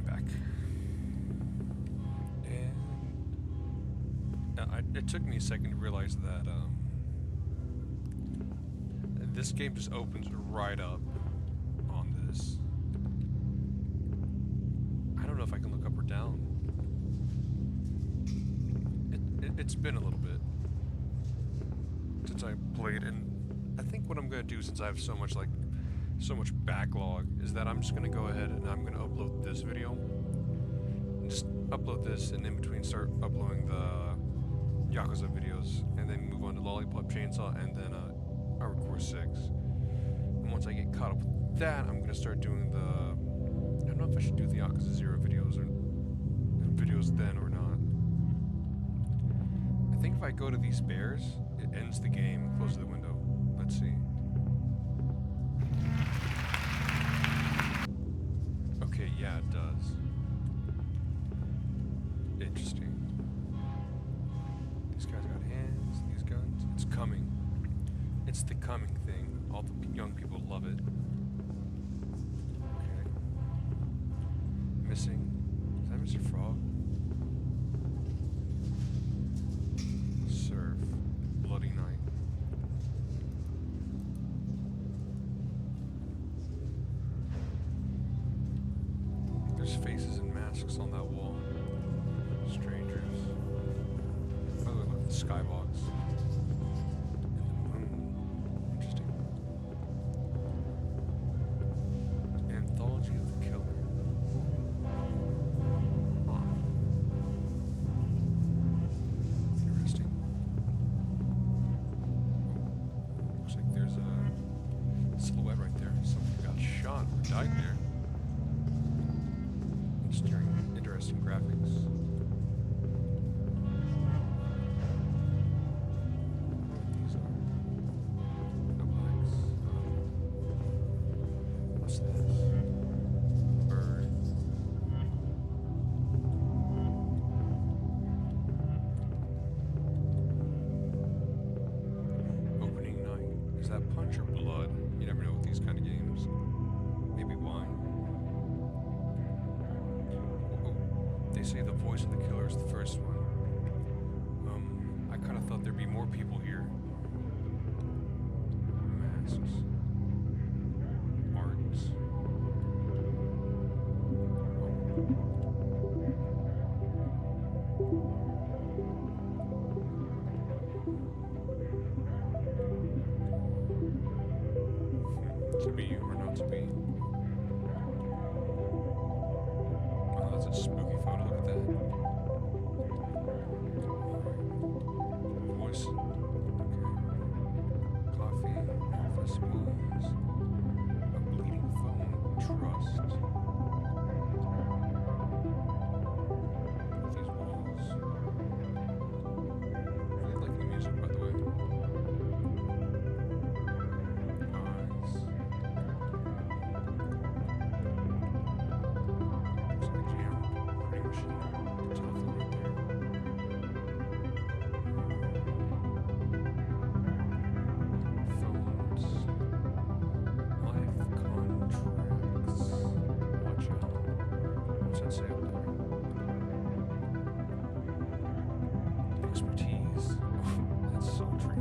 I'm back. And it took me a second to realize that this game just opens right up on this. I don't know if I can look up or down. It's been a little bit since I played, and I think what I'm gonna do, since I have so much backlog, is that I'm just gonna go ahead and I'm gonna upload this video, and just upload this, and in between start uploading the Yakuza videos, and then move on to Lollipop Chainsaw, and then Hardcore 6. And once I get caught up with that, I'm gonna start doing the, I don't know if I should do the Yakuza 0 videos or videos then or not. I think if I go to these bears, it ends the game, closes the window. Let's see. Okay, yeah, it does. Interesting. These guys got hands, these guns. It's coming. It's the coming thing. All the young people love it. Okay. Missing. Is that Mr. Frog? Surf. Bloody night. There's faces and masks on that wall. Strangers. By the way, look at the skybox. And the moon. Interesting. Anthology of the Killer. Huh. Interesting. Looks like there's a silhouette right there. Someone got shot or died there. Interesting graphics. These are no blacks. What's this? Bird. Opening night. Is that punch or blood? You never know with these kind of games. Maybe wine. They say the voice of the killer is the first one. I kind of thought there'd be more people here. Masks. Arts. To be or not to be. Wow, that's a spooky photo. Look at that. Voice. Okay. Coffee. Office supplies. A bleeding phone. Trust. These walls. Really like the music, by the way. Eyes. Looks like a jam. Pretty machine. Telephone right there. Phones. Life contracts. Watch out. What's that say up there? Expertise. That's sultry.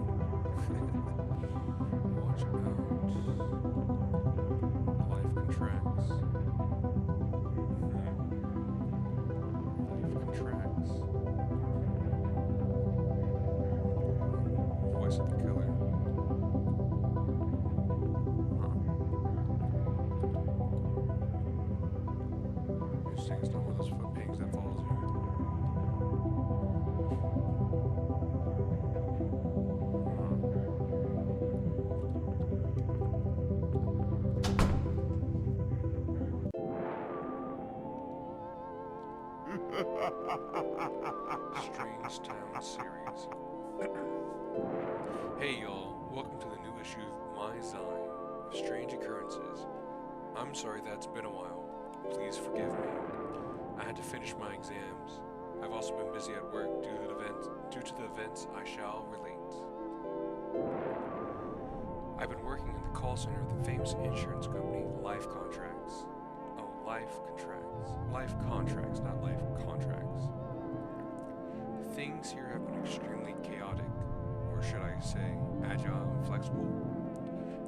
Watch out. Life contracts. Life contracts. Voice of the killer. Huh. Interesting, it's not one of those foot pigs that follows you. Strange Town series. Hey y'all, welcome to the new issue of My Zine, Strange Occurrences. I'm sorry that's been a while. Please forgive me. I had to finish my exams. I've also been busy at work due to the events I shall relate. I've been working in the call center of the famous insurance company, Life Contracts. Oh, Life contracts, not life contracts. Things here have been extremely chaotic, or should I say, agile and flexible.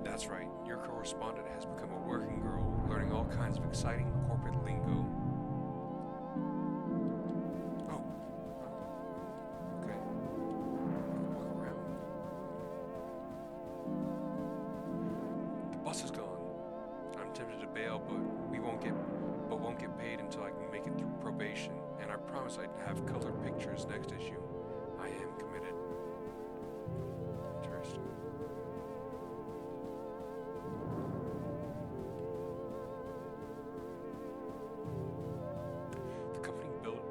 That's right, your correspondent has become a working girl, learning all kinds of exciting corporate lingo. Oh, okay. Walk around. The bus is gone. I'm tempted to bail, but won't get paid until I can make it through probation, and I promise I'd have colored pictures next issue. I am committed. Interesting.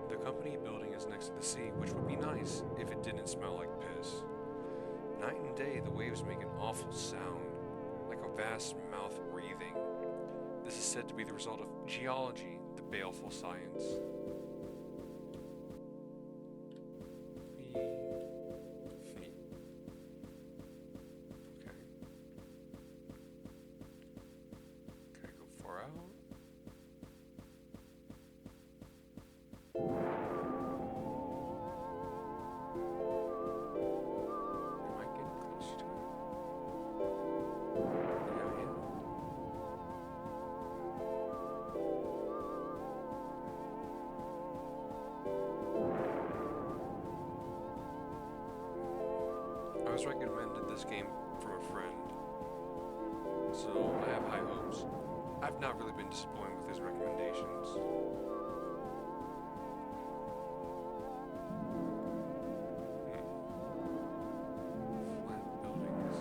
The company building is next to the sea, which would be nice if it didn't smell like piss. Night and day, the waves make an awful sound, like a vast mouth breathing. This is said to be the result of geology, the baleful science. Okay. Can I go far out? Am I getting close to it? Yeah. I was recommended this game from a friend, so I have high hopes. I've not really been disappointed with his recommendations. Flat buildings.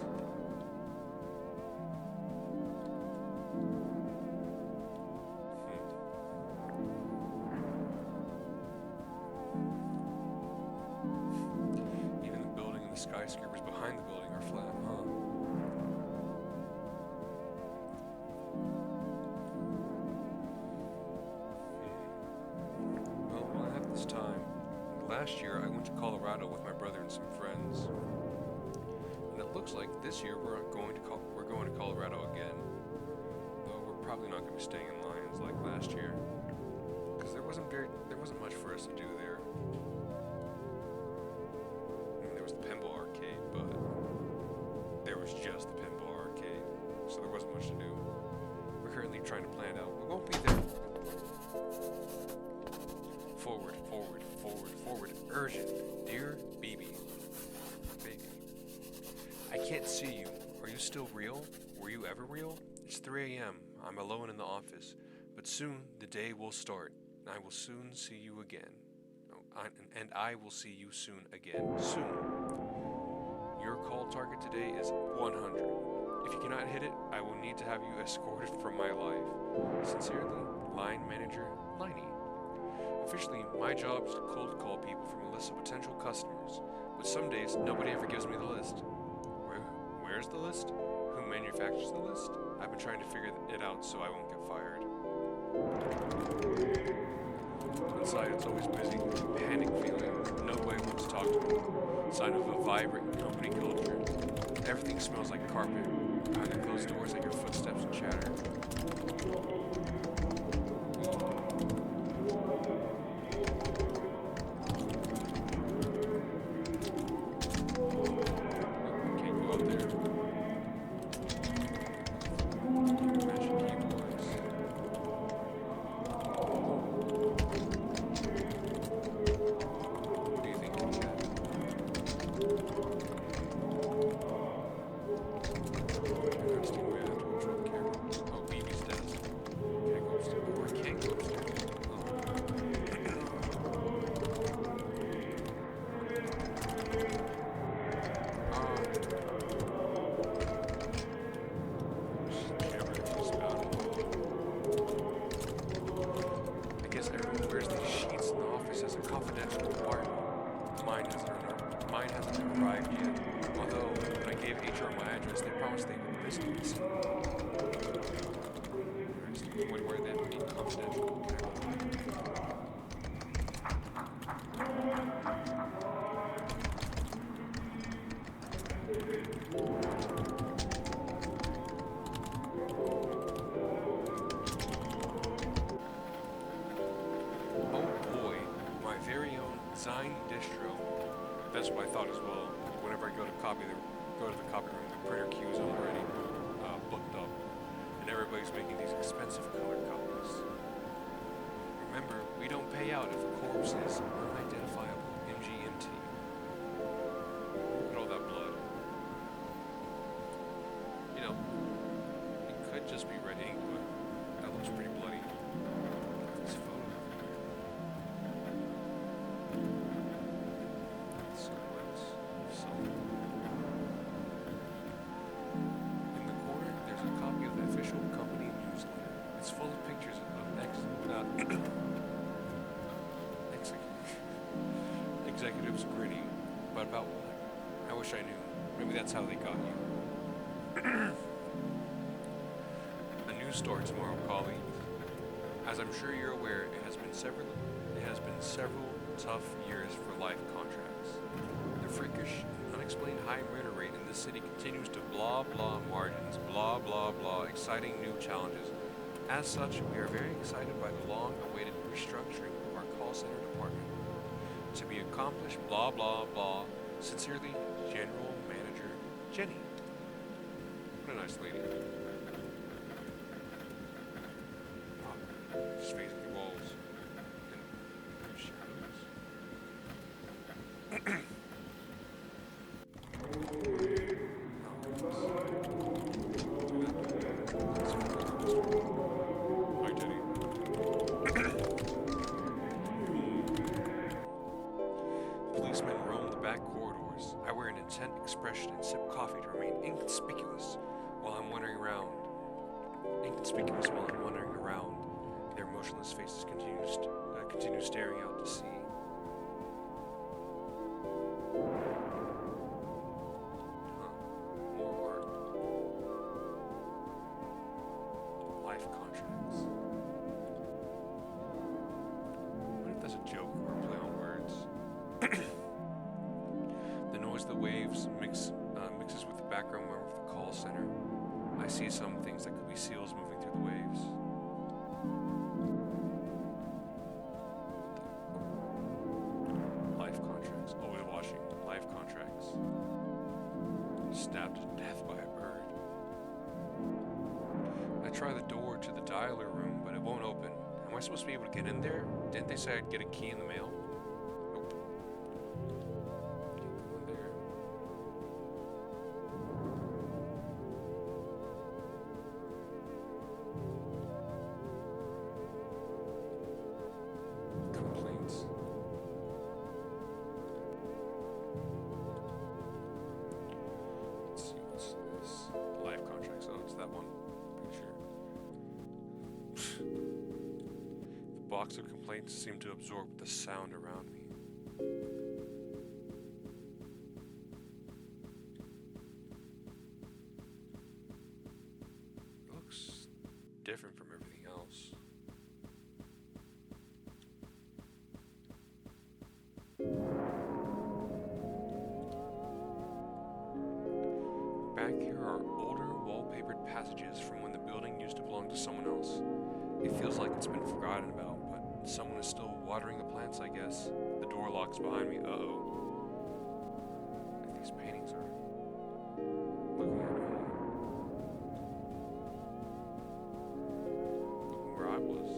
Even the building and the skyscrapers behind the building are flat, huh? Well, while I have this time, last year I went to Colorado with my brother and some friends. And it looks like this year we're going to Colorado again. Though we're probably not going to be staying in Lyons like last year, because there wasn't much for us to do there. I mean, there was the pinball arcade, but there was just the pinball arcade, so there wasn't much to do. We're currently trying to plan out. We won't be there. Forward, forward, forward, forward. Urgent. Dear BB. Baby. I can't see you. Are you still real? Were you ever real? It's 3 a.m. I'm alone in the office. But soon the day will start. And I will soon see you again. And I will see you soon again. Soon. Your call target today is 100. If you cannot hit it, I will need to have you escorted from my life. Sincerely, Line Manager Liney. Officially, my job is to cold call people from a list of potential customers, but some days nobody ever gives me the list. Where's the list? Who manufactures the list? I've been trying to figure it out so I won't get fired. Inside, it's always busy. Panic feeling. Nobody wants to talk to me. Sign of a vibrant company culture. Everything smells like carpet. Behind the closed doors, I hear footsteps and chatter. Can't go up there. Magic keyboards. What do you think of that? Interesting way I have to control the camera. Oh, BB's desk. Can I go upstairs? Oh, I can't go upstairs. I guess everyone wears these sheets in the office as a confidential compartment. Mine hasn't arrived yet. Although, when I gave HR my address, they promised they would visit me soon. Interesting. Why do they have to be confidential? distro. That's what I thought as well. Whenever I go to the copy room, the printer queue is already booked up, and everybody's making these expensive color copies. Remember, we don't pay out if a corpse is unidentifiable. MGMT. Look at all that blood. You know, it could just be red ink, but that looks pretty bloody. This photo. In the corner, there's a copy of the official company newsletter. It's full of pictures of executives grinning, but about what? I wish I knew. Maybe that's how they got you. A news story tomorrow, colleagues. As I'm sure you're aware, it has been several tough years for life contracts. The freakish, unexplained high murder rate in this city continues to blah blah margins, blah blah blah, exciting new challenges. As such, we are very excited by the long-awaited restructuring of our call center department. To be accomplished, blah blah blah. Sincerely, General Manager Jenny. What a nice lady. Oh, just facing the walls and shadows. Hi, Jenny. Policemen roam the back corridors. I wear an intent expression and sip coffee to remain inconspicuous while I'm wandering around. Their motionless faces continue staring out to sea. More work. Life contracts. What if that's a joke or a play on words? The noise of the waves mixes with the background roar of the call center. I see some things that could be seals moving through the waves. Life contracts. Always watching. Life contracts. Stabbed to death by a bird. I try the door to the dialer room, but it won't open. Am I supposed to be able to get in there? Didn't they say I'd get a key in the mail? Nope. Can't go in there. Complaints. Let's see, what's this? Life contracts. Oh, it's that one. Pretty sure. The box of complaints seemed to absorb the sound around me. It looks different from everything else. Back here are older wallpapered passages from when the building used to belong to someone else. It feels like it's been forgotten about, but someone is still watering the plants, I guess. The door locks behind me. Uh-oh. If these paintings are looking at me. Looking where I was.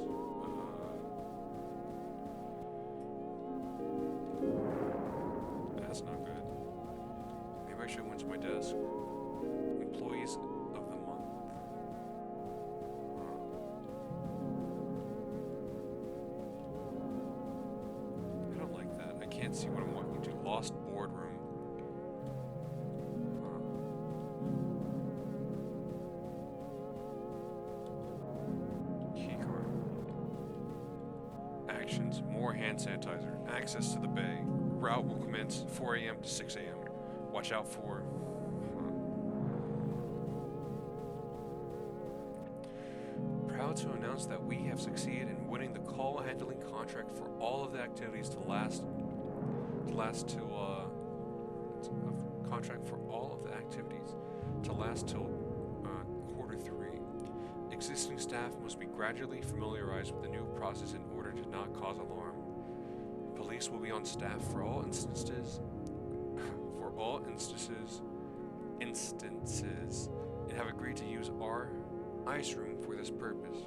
That's not good. Maybe I should went to my desk. Employees of the month. I don't like that. I can't see what I'm walking to. Lost boardroom. Keycard. Actions. More hand sanitizer. Access to the bay. Route will commence 4 a.m. to 6 a.m. Watch out for... Proud to announce that we have succeeded in winning the call handling contract for all of the activities to last till Q3. Existing staff must be gradually familiarized with the new process in order to not cause alarm. police will be on staff for all instances, and have agreed to use our ice room for this purpose.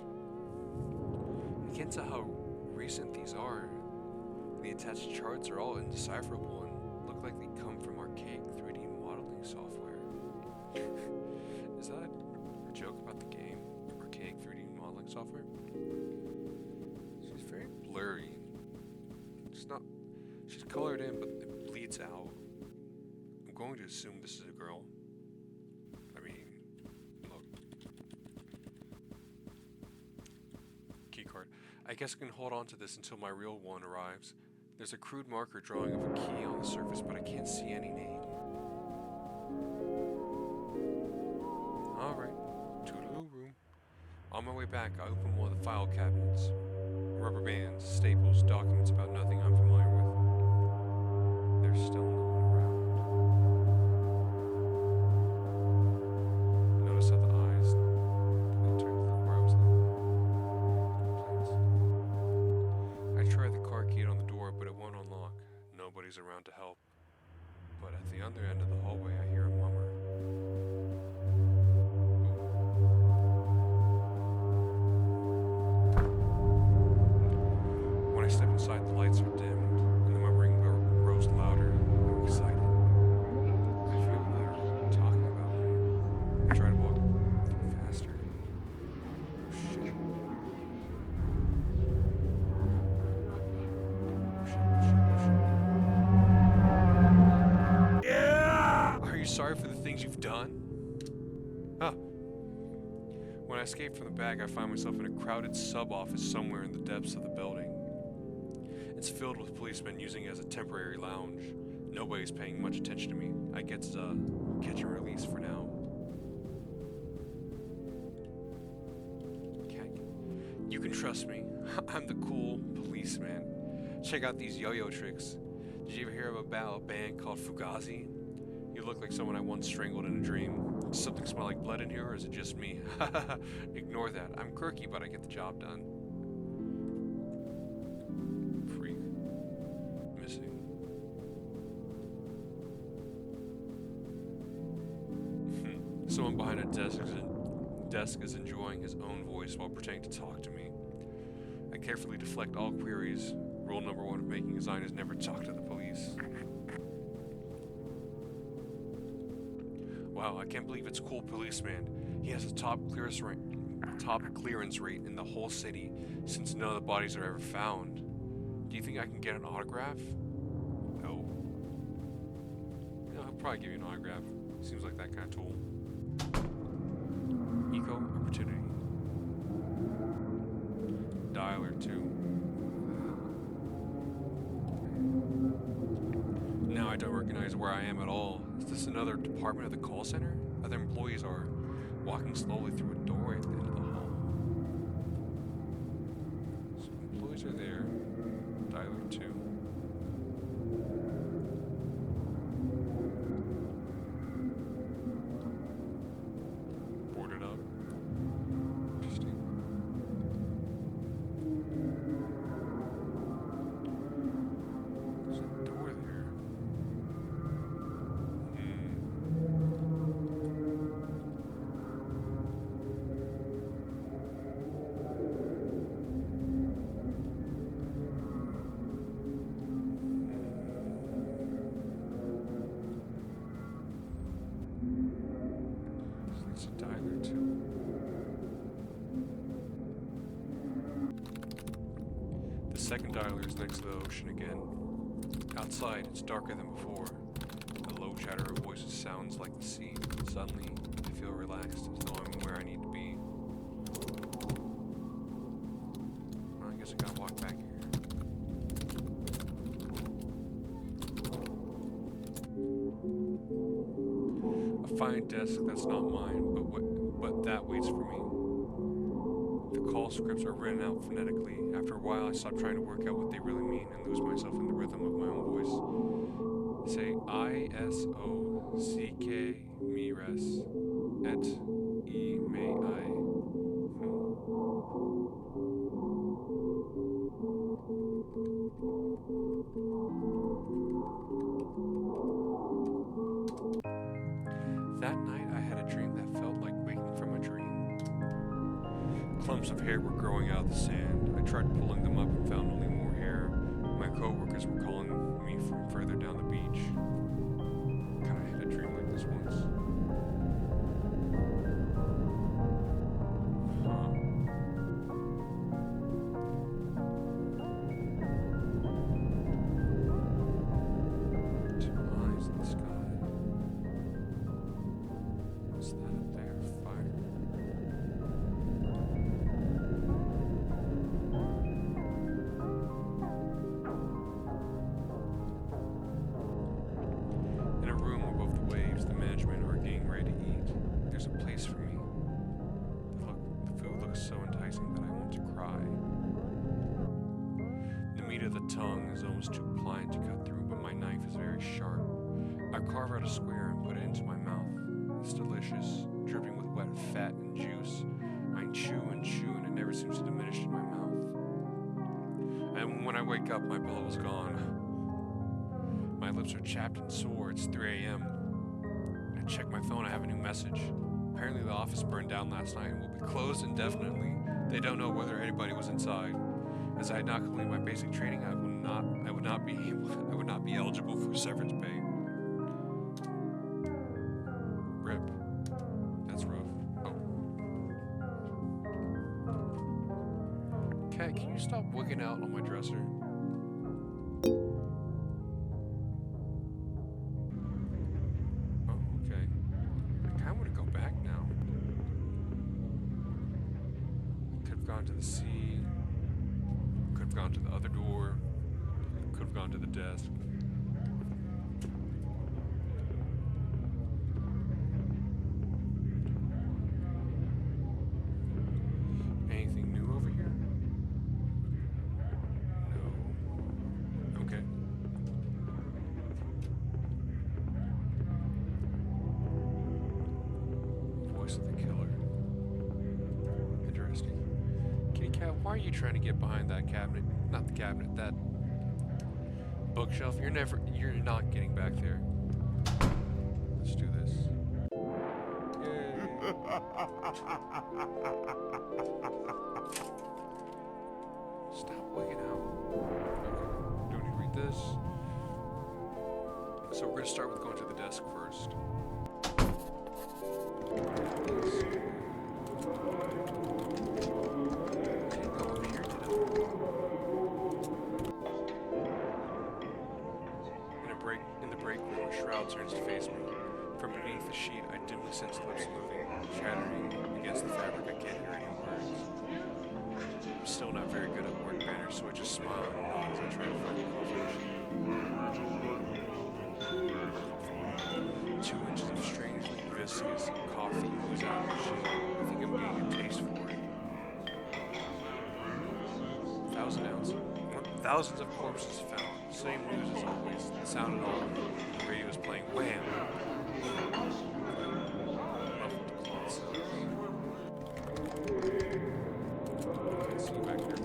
I can't tell how recent these are. The attached charts are all indecipherable and look like they come from archaic 3D modeling software. Is that a joke about the game? Archaic 3D modeling software? She's very blurry. She's colored in, but it bleeds out. I'm going to assume this is a girl. I mean, look. Keycard. I guess I can hold on to this until my real one arrives. There's a crude marker drawing of a key on the surface, but I can't see any name. Alright, toodaloo room. On my way back, I open one of the file cabinets. Rubber bands, staples, documents about nothing I'm familiar with. There's still no one around. Notice how the eyes, they turned to the where I was looking. I tried the car key on the door, but it won't unlock. Nobody's around to help. But at the other end of the hallway, I hear a mummer. When I step inside, the lights are dimmed, and the mummering grows louder. I'm excited. I feel they're talking about me. I try to walk faster. Oh, shit. Yeah! Are you sorry for the things you've done? Huh. When I escape from the bag, I find myself in a crowded sub-office somewhere in the depths of the building. It's filled with policemen using it as a temporary lounge. Nobody's paying much attention to me. I get catch and release for now. You can trust me. I'm the cool policeman. Check out these yo-yo tricks. Did you ever hear about a band called Fugazi? You look like someone I once strangled in a dream. Does something smell like blood in here, or is it just me? Ignore that. I'm quirky, but I get the job done. Freak. Missing. Someone behind a desk is enjoying his own voice while pretending to talk to me. I carefully deflect all queries. Rule number 1 of making a design is never talk to the police. Wow, I can't believe it's cool policeman. He has the top clearance rate in the whole city, since none of the bodies are ever found. Do you think I can get an autograph? No. No, he'll probably give you an autograph. Seems like that kind of tool. Eco opportunity. Dialer 2. Now I don't recognize where I am at all. Is this another department of the call center? Other employees are walking slowly through a door at the end of the hall. So employees are there. Dialer 2. Boarded up. Interesting. There's a door there. It's a dialer too. The second dialer is next to the ocean again. Outside, it's darker than before. The low chatter of voices sounds like the sea. Suddenly, I feel relaxed, as though I'm where I need to be. Well, I guess I gotta walk back here. A fine desk that's not mine, but that waits for me. The call scripts are written out phonetically. After a while, I stop trying to work out what they really mean and lose myself in the rhythm of my own voice. Say I-S-O-C-K me res et e may I. Clumps of hair were growing out of the sand. I tried pulling them up and found only more hair. My co-workers were calling me from further down the beach. God, I had a dream like this once. Huh. Two eyes in the sky. What's that up there? Fire? In a room above the waves, the management are getting ready to eat. There's a place for me. The food looks so enticing that I want to cry. The meat of the tongue is almost too pliant to cut through, but my knife is very sharp. I carve out a square and put it into my mouth. It's delicious, dripping with wet fat and juice. I chew and it never seems to diminish in my mouth. And when I wake up, my pillow is gone. My lips are chapped and sore. It's 3 a.m. I check my phone. I have a new message. Apparently the office burned down last night and will be closed indefinitely. They don't know whether anybody was inside. As I had not completed my basic training, I would not be eligible for severance pay. Rip. That's rough. Oh. Cat, can you stop wigging out on my dresser? To the sea, could have gone to the other door, could have gone to the desk. Anything new over here? No. Okay. Voice of the killer. Interesting. Kitty cat, why are you trying to get behind that cabinet? Not the cabinet, that bookshelf. You're not getting back there. Let's do this. Yay. Stop wigging out. Okay. Do we need to read this? So we're going to start with going to the desk first. In the break room, a shroud turns to face me. From beneath the sheet, I dimly sense lips moving, chattering against the fabric. I can't hear any words. I'm still not very good at word manners, so I just smile and nod as I try to find the conversation. 2 inches of strangely viscous coffee ooze out of the sheet. I think I'm getting a taste for it. 1,000 ounces. Thousands of corpses found. Same news as always. The sound at all. The radio is playing Wham! Can't see back here.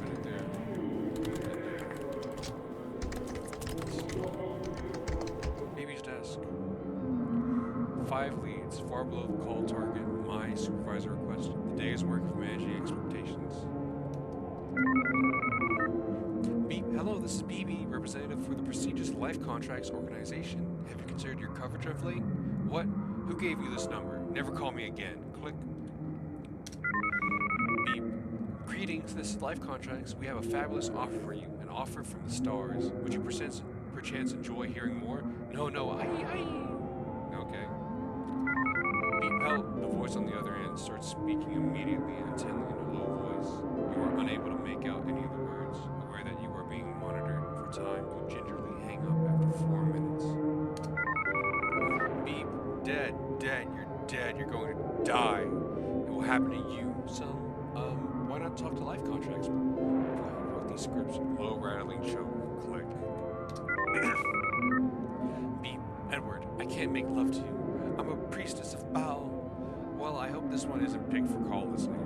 Right there. Baby's desk. 5 leads, far below the call target. My supervisor requested. The day's work of managing expectations. Beep. Hello, this is BB, representative for the prestigious Life Contracts Organization. Have you considered your coverage of late? What? Who gave you this number? Never call me again. Click. Beep. Greetings, this is Life Contracts. We have a fabulous offer for you. An offer from the stars. Would you perchance enjoy hearing more? No, aye. Okay. Beep. Help. The voice on the other end starts speaking immediately and intently in a low voice. You are unable to make out any of the words. Aware that you are being monitored for time, you gingerly hang up after 4 minutes. Beep. Dead. You're dead. You're going to die. It will happen to you, son. Why not talk to Life Contracts? I wrote these scripts. Low rattling choke. Click. Beep. Edward, I can't make love to you. I'm a priestess of Baal. Well, I hope this one isn't picked for call listening.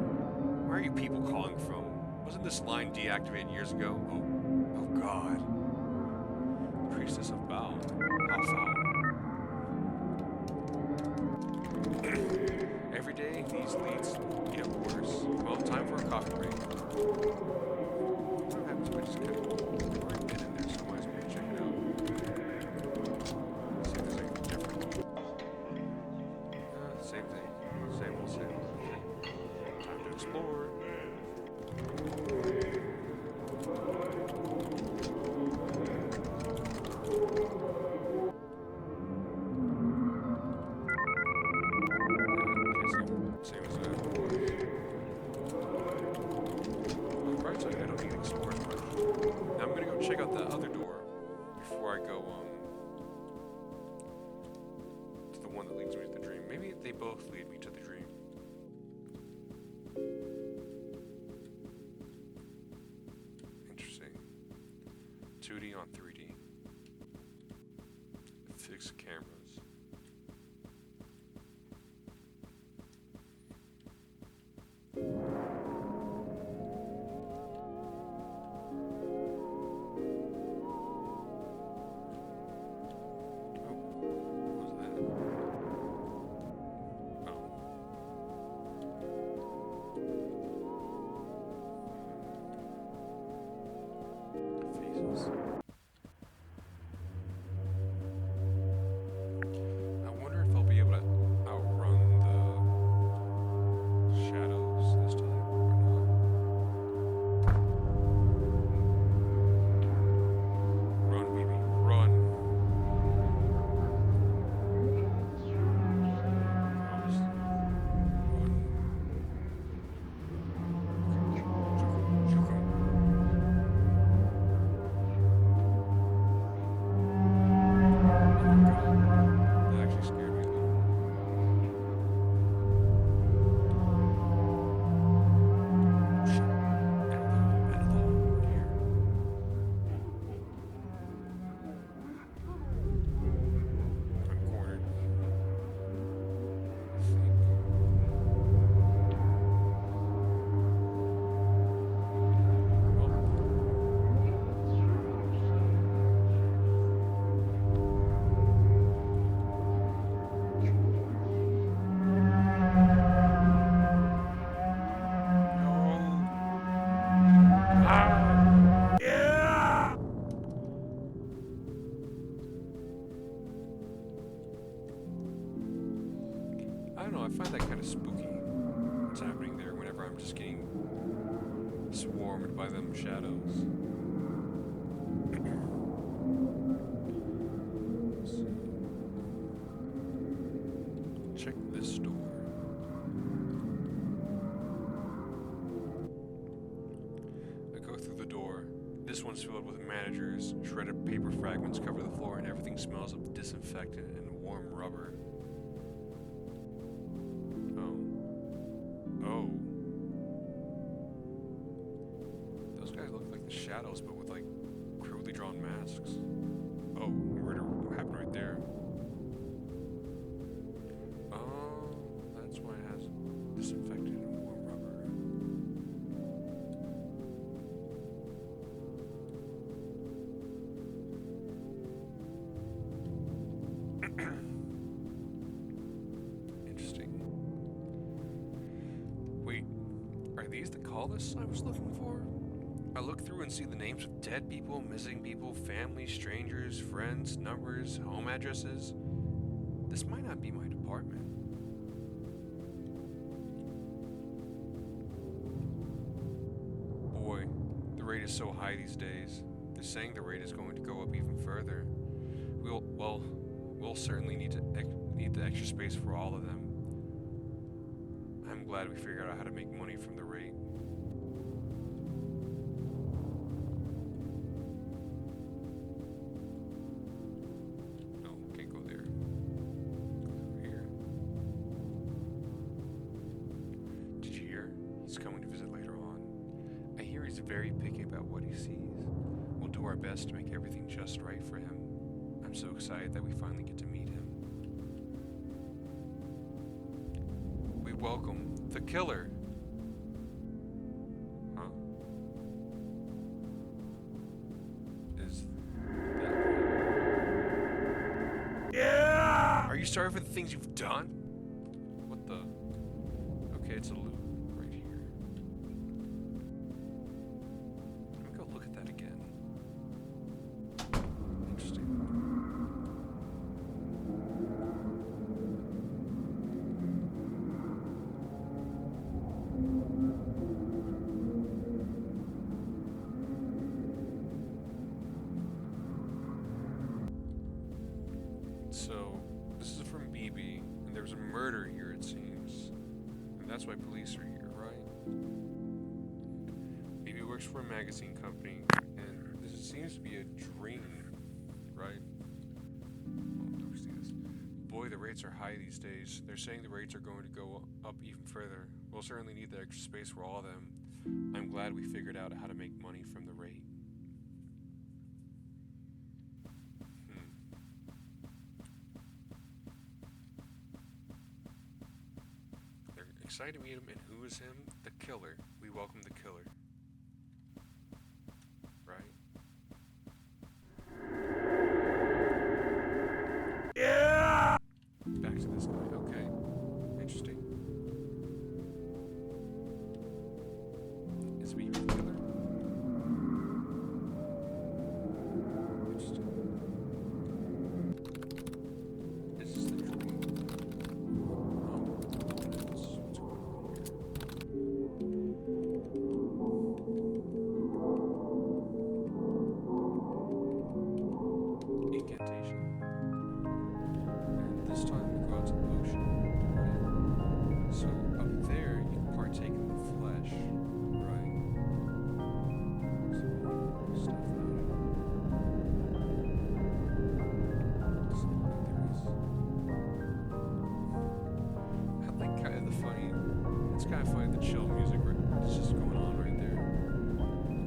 Where are you people calling from? Wasn't this line deactivated years ago? Oh God. Priestess of Baal. How foul. day, these leads get worse. Well, time for a coffee break. What happens if I just kind of already been in there, so I might as well check it out. See if there's anything different. Same thing. Same old, same old. Time to explore. Same as that. On the bright side, I don't need to explore as much. Now I'm gonna go check out that other door before I go to the one that leads me to the dream. Maybe they both lead me to the dream. Interesting. 2D on 3D. Fixed cameras. I wonder if I'll be able to outrun the shadows this time or not. Run, baby, run. Just run. That actually scared me a little. Shit. Anthology here. I'm cornered. I think. Yeah! I don't know, I find that kind of spooky. What's happening there whenever I'm just getting swarmed by them shadows. Let's see. Check this door. I go through the door. This one's filled with managers. Shredded paper fragments cover the floor, and everything smells of disinfectant and warm rubber. Oh. Those guys look like the shadows, but with like crudely drawn masks. Oh, murder happened right there. Oh, that's why it has disinfectant and warm rubber. Interesting. Wait, are these the call lists I was looking for? I look through and see the names of dead people, missing people, family, strangers, friends, numbers, home addresses. This might not be my department. Boy, the rate is so high these days. They're saying the rate is going to go up even further. We'll certainly need the extra space for all of them. I'm glad we figured out how to make money from the rate. No, can't go there. Go through here. Did you hear? He's coming to visit later on. I hear he's very picky about what he sees. We'll do our best to make everything just right for him. I'm so excited that we finally get to meet him. We welcome the killer. Huh? Is that him? Yeah! Are you sorry for the things you've done? What the? Okay, it's a loop right here. Let me go look at that again. Interesting. So, this is from BB, and there's a murder here, it seems. And that's why police are here, right? BB works for a magazine company, and this seems to be a dream, right? Oh, let's see this. Boy, the rates are high these days. They're saying the rates are going to go up even further. We'll certainly need the extra space for all of them. I'm glad we figured out how to make money from the rate. They're excited to meet him, and who is him? The killer. We welcome the killer. Right? Yeah! Back to this guy. Okay. Interesting. Is BB the killer? Interesting. Is this the dream? What's going on here? Incantation. And this time we go out to the ocean, right? So up there you can partake in the flesh, right? Some stuff out of it. Doesn't look like there is. I like kind of the funny. It's kind of funny the chill music is just going on right there.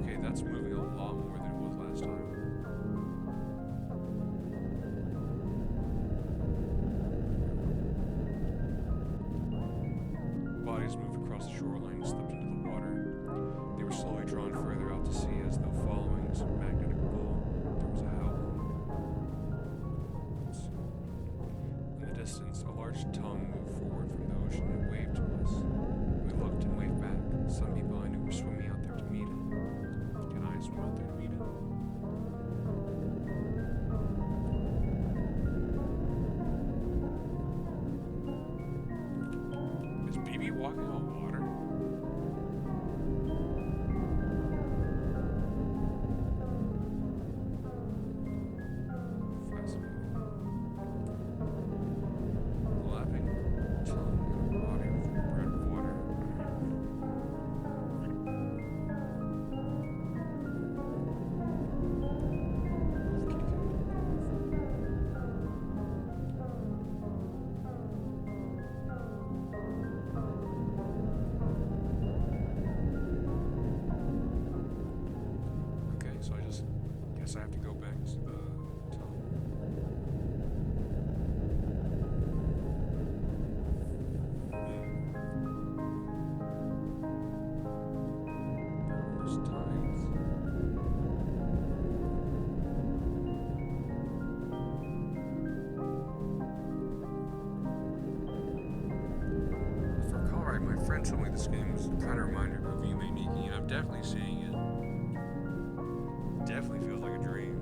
Okay, that's moving a lot more than it was last time. Bodies moved across the shoreline and slipped into the water. They were slowly drawn further out to sea as though following some magnetic pull. There was a howl. In the distance, a large tongue moved forward from the ocean and waved to us. We looked and waved back. Some people I knew were swimming out there to meet it. Can I swim out there to meet it? Is BB walking on water? Fascinating. Lapping tongue in a body of red water. Move, kitty cat, move. Okay, so I just guess I have to go back to the tongue. There's tides. If I recall right, my friend told me this game was kind of reminded of You May Making, and I'm definitely seeing it. Definitely feels like a dream.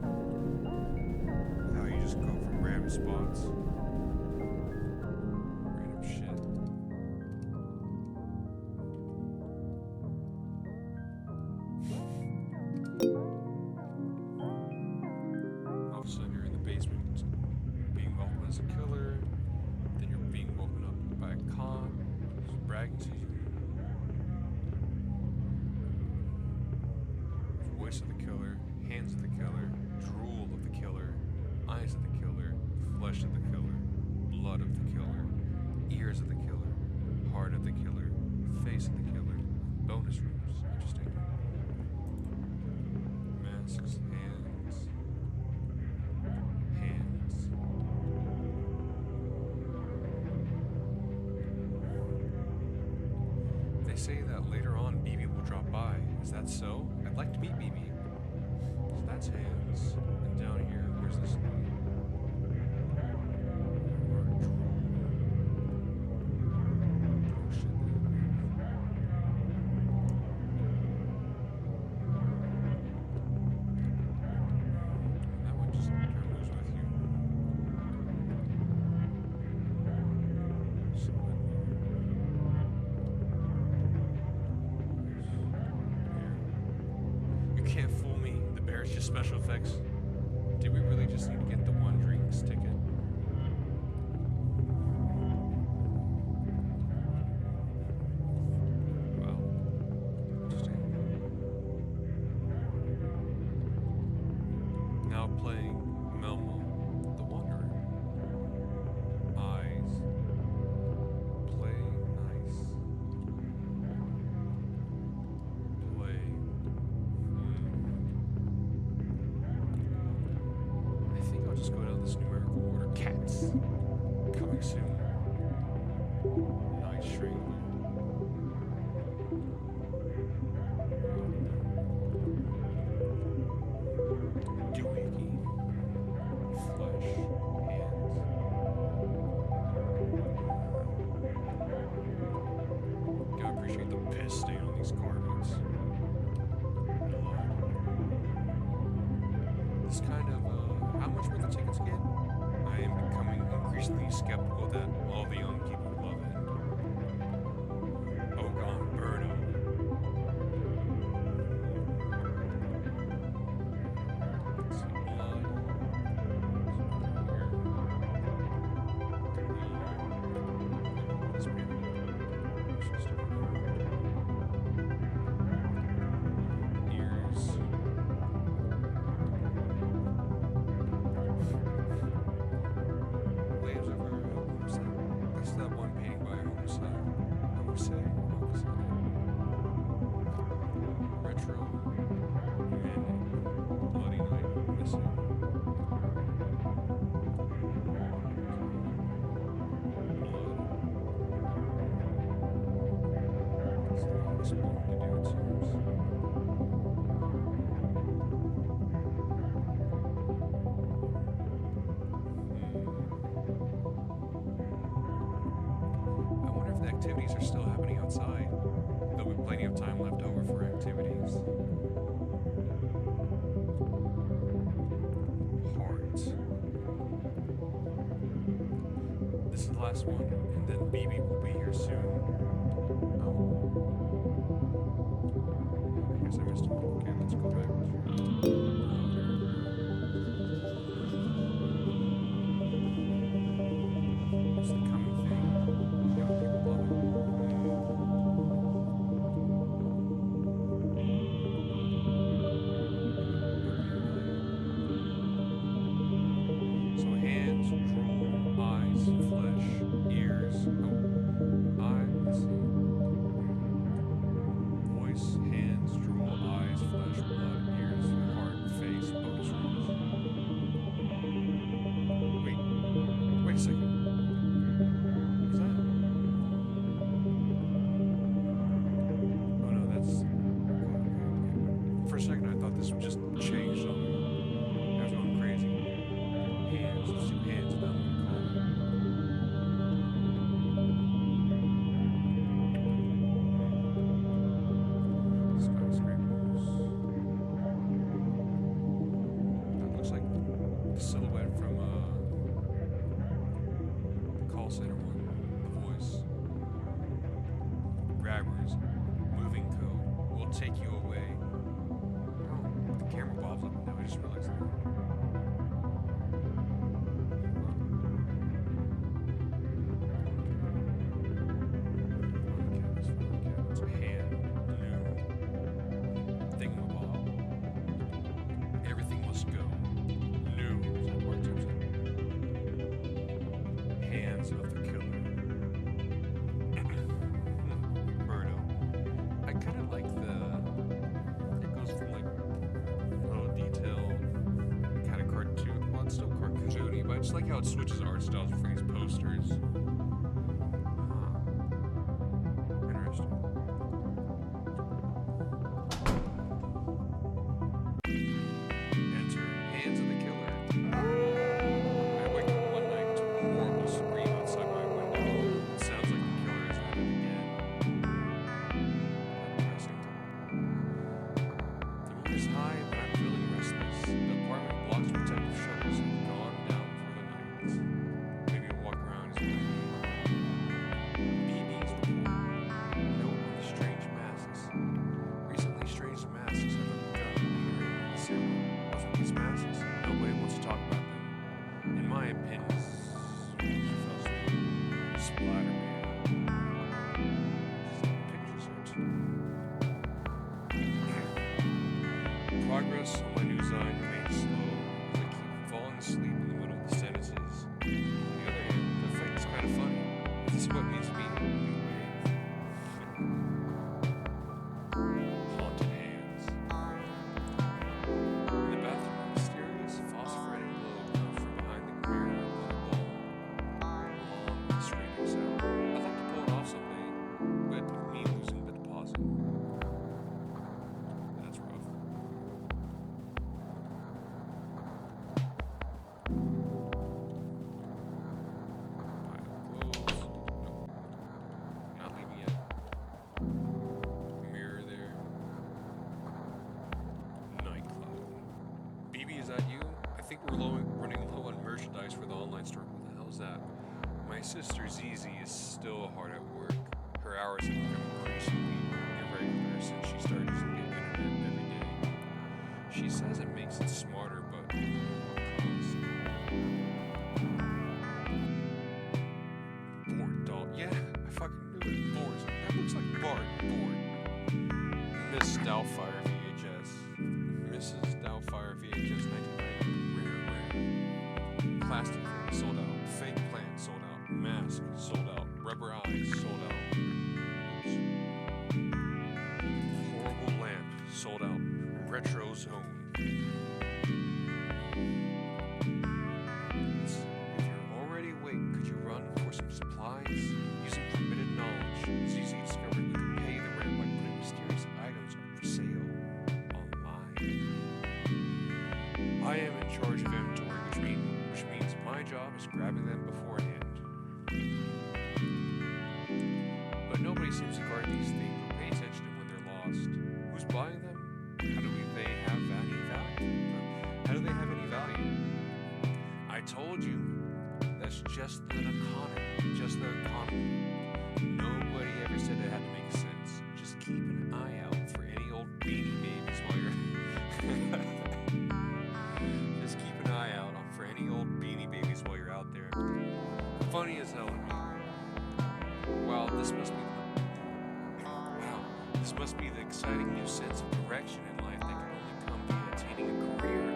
How you just go from random spots. Random shit. All of a sudden you're in the basement being woken as a killer. Then you're being woken up by a cop who's bragging to you. Voice of the killer, hands of the killer, drool of the killer, eyes of the killer, flesh of the killer, blood of the killer, ears of the killer, heart of the killer, face of the killer, bonus rooms. Interesting. Masks, hands. They say that later on BB will drop by. Is that so? I'd like to meet BB. So that's hands. And down here, there's this thing. Oh shit. special effects. Did we really just need to get the one drinks ticket? Wow. Interesting. Now playing Melmo, the Wanderer. Eyes. Play nice. Play. I think I'll just go down this numerical order. Cats. Coming soon. Nice trailer. Doohickey. Flesh. Hands. Gotta appreciate the piss stain on these carpets. Blood. This kind of, how much were the tickets again? I am becoming increasingly skeptical that all the young people love it. Oh, gone, Birdo. Let's see, blood. Ears. Waves over homicide. That's that one painting by homicide. Homicide. Retro. Manic. Bloody Night. Missing. Blood. There's a lot of exploring to do, it seems. I wonder if the activities are still happening outside. There'll be plenty of time left over for activities. Heart. This is the last one, and then BB will be here soon. Oh. I guess I missed him. Okay, let's go back to... It's the coming thing. Young people love it. So hands, drool, eyes, flesh, ears. Oh, eyes. Voice, hands, drool, eyes, flesh, blood, ears, heart, face, bonus rooms. Wait a second. What was that? Oh no, that's... For a second I thought this would just change something. I was going crazy. Hands, let's do hands and then I'm gonna call it. Skyscrapers. That looks like the silhouette from the call center one. The voice. Grabbers. Moving code. We'll take you away. Oh, the camera bobs up and down. I just realized that. It's a hand. New. Thingamabob. Everything must go. New. Is that word something? Hands of the killer. Birdo. I kind of like the... It goes from like little detail, kind of cartoon. Well, it's still cartoony, but I just like how it switches art styles for these posters. Interesting. Enter Hands of the Killer. I wake up one night to a horrible scream outside my window. It sounds like the killer is at it again. Depressing. The moon is high, but I'm feeling restless. The apartment block's protective shutters have gone down for the night. focus on my news eye and remain slow as I keep falling asleep in the middle of the sentences. On the other hand, the thing is kind of funny. This is what means being a new wave. Haunted hands. In the bathroom, a mysterious phosphorescent glow comes from behind the mirror on the wall, along with a screaming sound. I'd like to pull it off someday, but me losing the deposit. That's rough. Pile of clothes. Nope. Not leaving yet. Mirror there. Nightclub. BB, is that you? I think we're running low on merchandise for the online store. What the hell is that? My sister Zizi is still hard at work. Her hours have become increasingly irregular since she started using the internet every day. She says it makes it smarter, but at what cost? Bored doll. Yeah, I fucking knew it. Bored. That looks like Bart. Bored. Miss Doubtfire VHS. Mrs. Doubtfire VHS 1990. Rare. Plastic thing sold out. Fake plant sold out. Mask sold out. Rubber eyes sold out. Oops. Horrible lamp sold out. Retro zone. If you're already awake, could you run for some supplies? Using forbidden knowledge, ZZ discovered we could pay the rent by putting mysterious items for sale online. I am in charge of inventory, which means my job is grabbing them beforehand. But nobody seems to guard these things or pay attention to when they're lost. Who's buying them? How do they have any value? How do they have any value? I told you, that's just the economy. Just the economy. Nobody ever said it had to make sense. Just keep an eye out for any old beanie babies while you're. Just keep an eye out for any old beanie babies while you're out there. Funny as hell to me. Wow, this must be the exciting new sense of direction in life that can only come via attaining a career.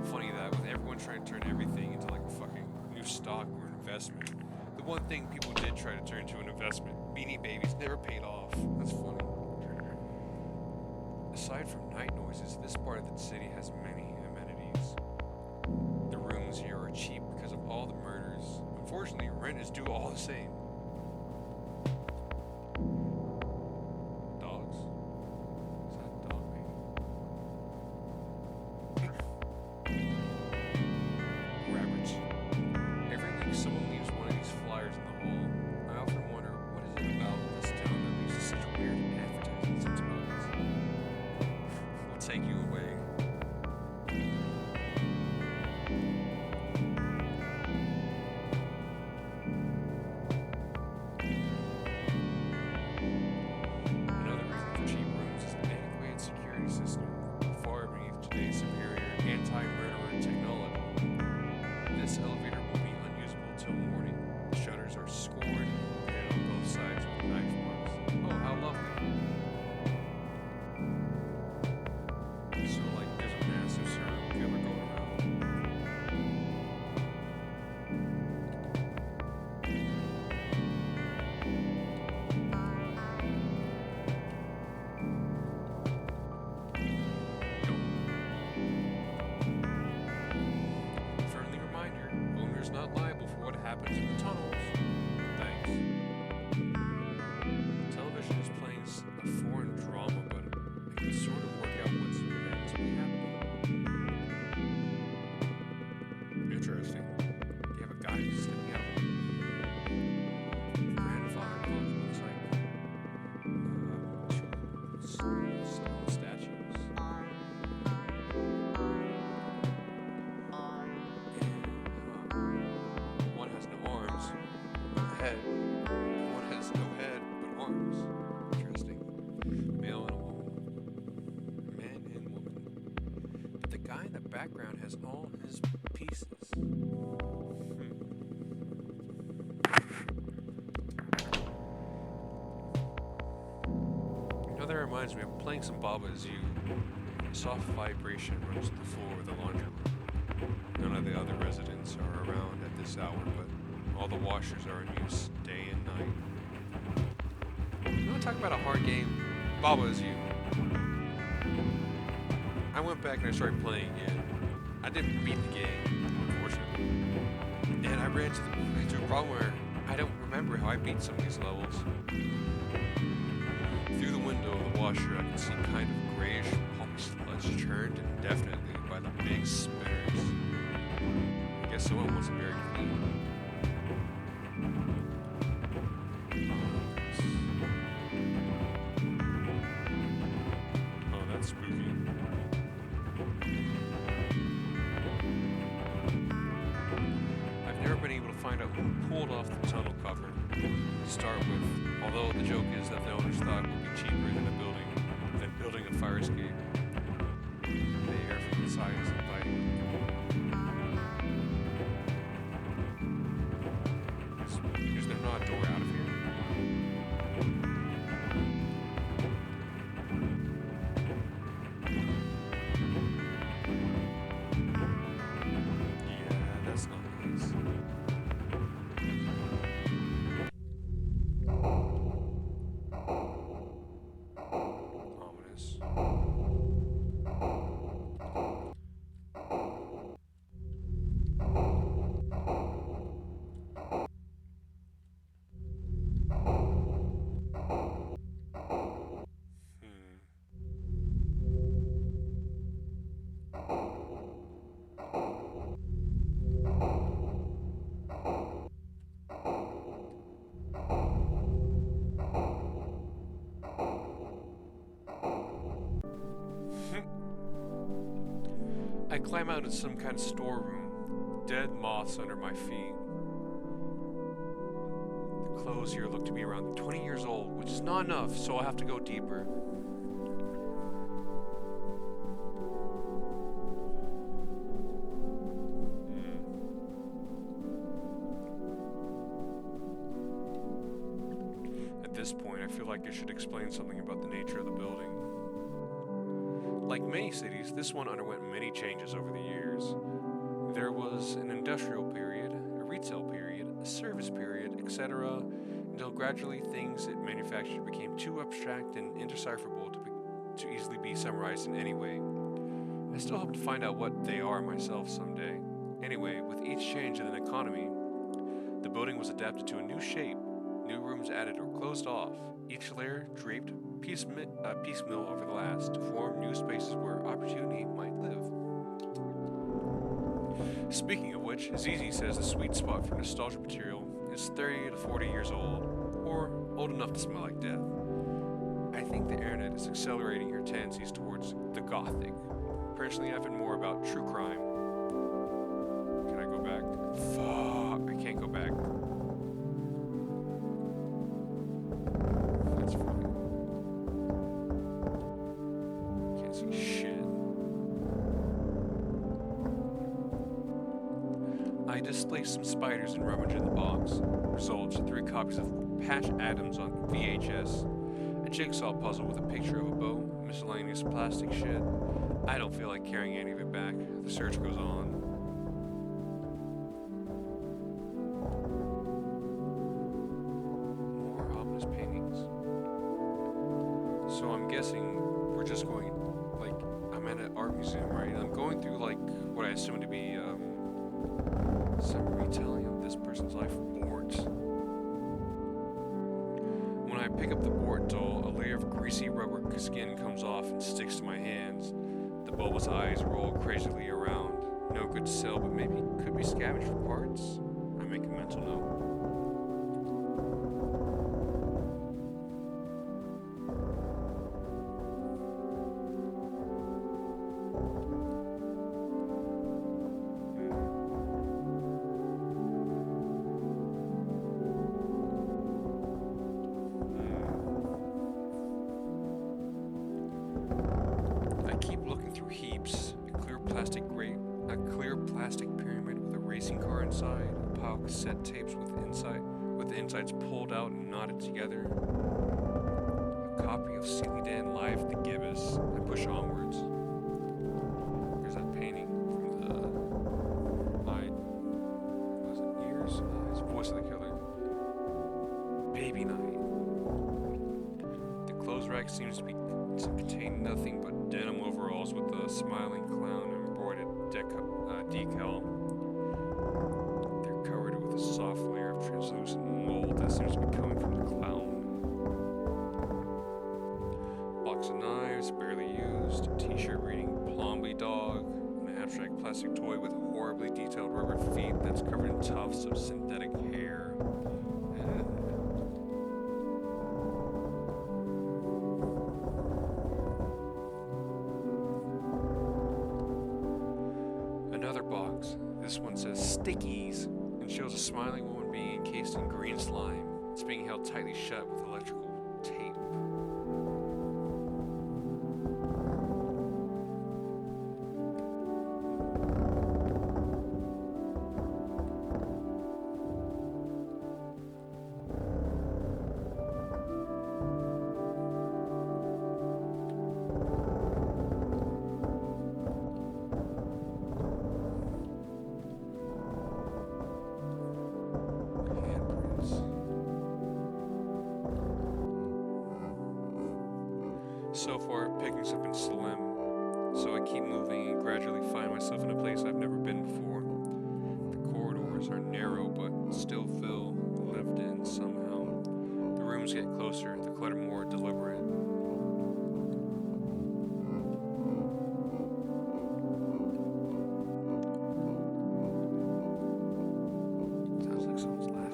Funny that with everyone trying to turn everything into like a fucking new stock or investment. The one thing people did try to turn to an investment, Beanie Babies, never paid off. That's funny. Aside from night noises, this part of the city has many amenities. The rooms here are cheap because of all the murders. Unfortunately, rent is due all the same. Dogs? Is that a dog maybe? Rabbits. Every week someone leaves one of these flyers in the hall. I often wonder, what is it about this town that leaves such weird advertising sensibilities? We'll take you away. Another reason for cheap rooms is the antiquated security system, far beneath today's superior anti-murderer technology. This elevator will be unusable till morning. The shutters are scored and on both sides with knife marks. Oh, how lovely. So, like, there's a massive serial killer going around. Friendly reminder, owner's not liable for what happens in the tunnels. Thanks. Television is playing a foreign drama, but I can sort of work out what's meant to be happening. Interesting. You have a guy who's stepping out of a grandfather clock, looks like two stone statues. One has no arms, but a head. One has no head, but arms. Interesting. Male and a woman. Man and woman. But the guy in the background has all his pieces. You know, that reminds me, I'm playing some Baba Is You. A soft vibration runs the floor of the laundry room. None of the other residents are around at this hour, but all the washers are in use day and night. You want to talk about a hard game? Baba is you. I went back and I started playing again. I didn't beat the game, unfortunately. And I ran into a problem where I don't remember how I beat some of these levels. Through the window of the washer, I can see kind of grayish sludge churned indefinitely by the big spinners. I guess someone wants it very clean. Oh, that's spooky. I've never been able to find out who pulled off the tunnel cover to start with, although the joke is that the owners thought it would be cheaper than building a fire escape. The air from inside is inviting. Is there not a door out of here? Yeah, that's not nice. Ominous. I climb out into some kind of storeroom, dead moths under my feet. The clothes here look to be around 20 years old, which is not enough, so I'll have to go deeper. At this point, I feel like I should explain something about the nature of the building. Like many cities, this one underwent many changes over the years. There was an industrial period, a retail period, a service period, etc., until gradually things it manufactured became too abstract and indecipherable to easily be summarized in any way. I still hope to find out what they are myself someday. Anyway, with each change in the economy, the building was adapted to a new shape, new rooms added or closed off, each layer draped piecemeal over the last to form new spaces where opportunity might live. Speaking of which, ZZ says the sweet spot for nostalgia material is 30 to 40 years old, or old enough to smell like death. I think the internet is accelerating your tendencies towards the gothic. Personally, I've been more about true crime. Can I go back? Fuck, I can't go back. That's funny. Can't see shit. I displaced some spiders and rummaged in the box. Results: 3 copies of Patch Adams on VHS, a jigsaw puzzle with a picture of a bow, miscellaneous plastic shit. I don't feel like carrying any of it back. The search goes on. More ominous paintings. So I'm guessing we're just going, like, I'm at an art museum, right? And I'm going through, like, what I assume to be, some retelling of this person's life. Bort. When I pick up the Bort doll, a layer of greasy rubber skin comes off and sticks to my hands. The bulbous eyes roll crazily around. No good to sell, but maybe could be scavenged for parts. I make a mental note. I keep looking through heaps, a clear plastic pyramid with a racing car inside, a pile of cassette tapes with the insides pulled out and knotted together, a copy of Steely Dan Live at the Gibbous. I push onwards. voice of the killer. Baby night. The clothes rack seems to contain nothing but denim overalls with a smiling clown embroidered decal. They're covered with a soft layer of translucent mold that seems to be coming from the clown. Box of knives, barely used, a t-shirt reading Plombly Dog, an abstract plastic toy with horribly detailed rubber feet that's covered in tufts of synthetic hair. Another box. This one says Stickies and shows a smiling woman being encased in green slime. It's being held tightly shut with electrical tape. So far, pickings have been slim, so I keep moving and gradually find myself in a place I've never been before. The corridors are narrow but still feel lived in somehow. The rooms get closer, the clutter more deliberate. Sounds like someone's laughing.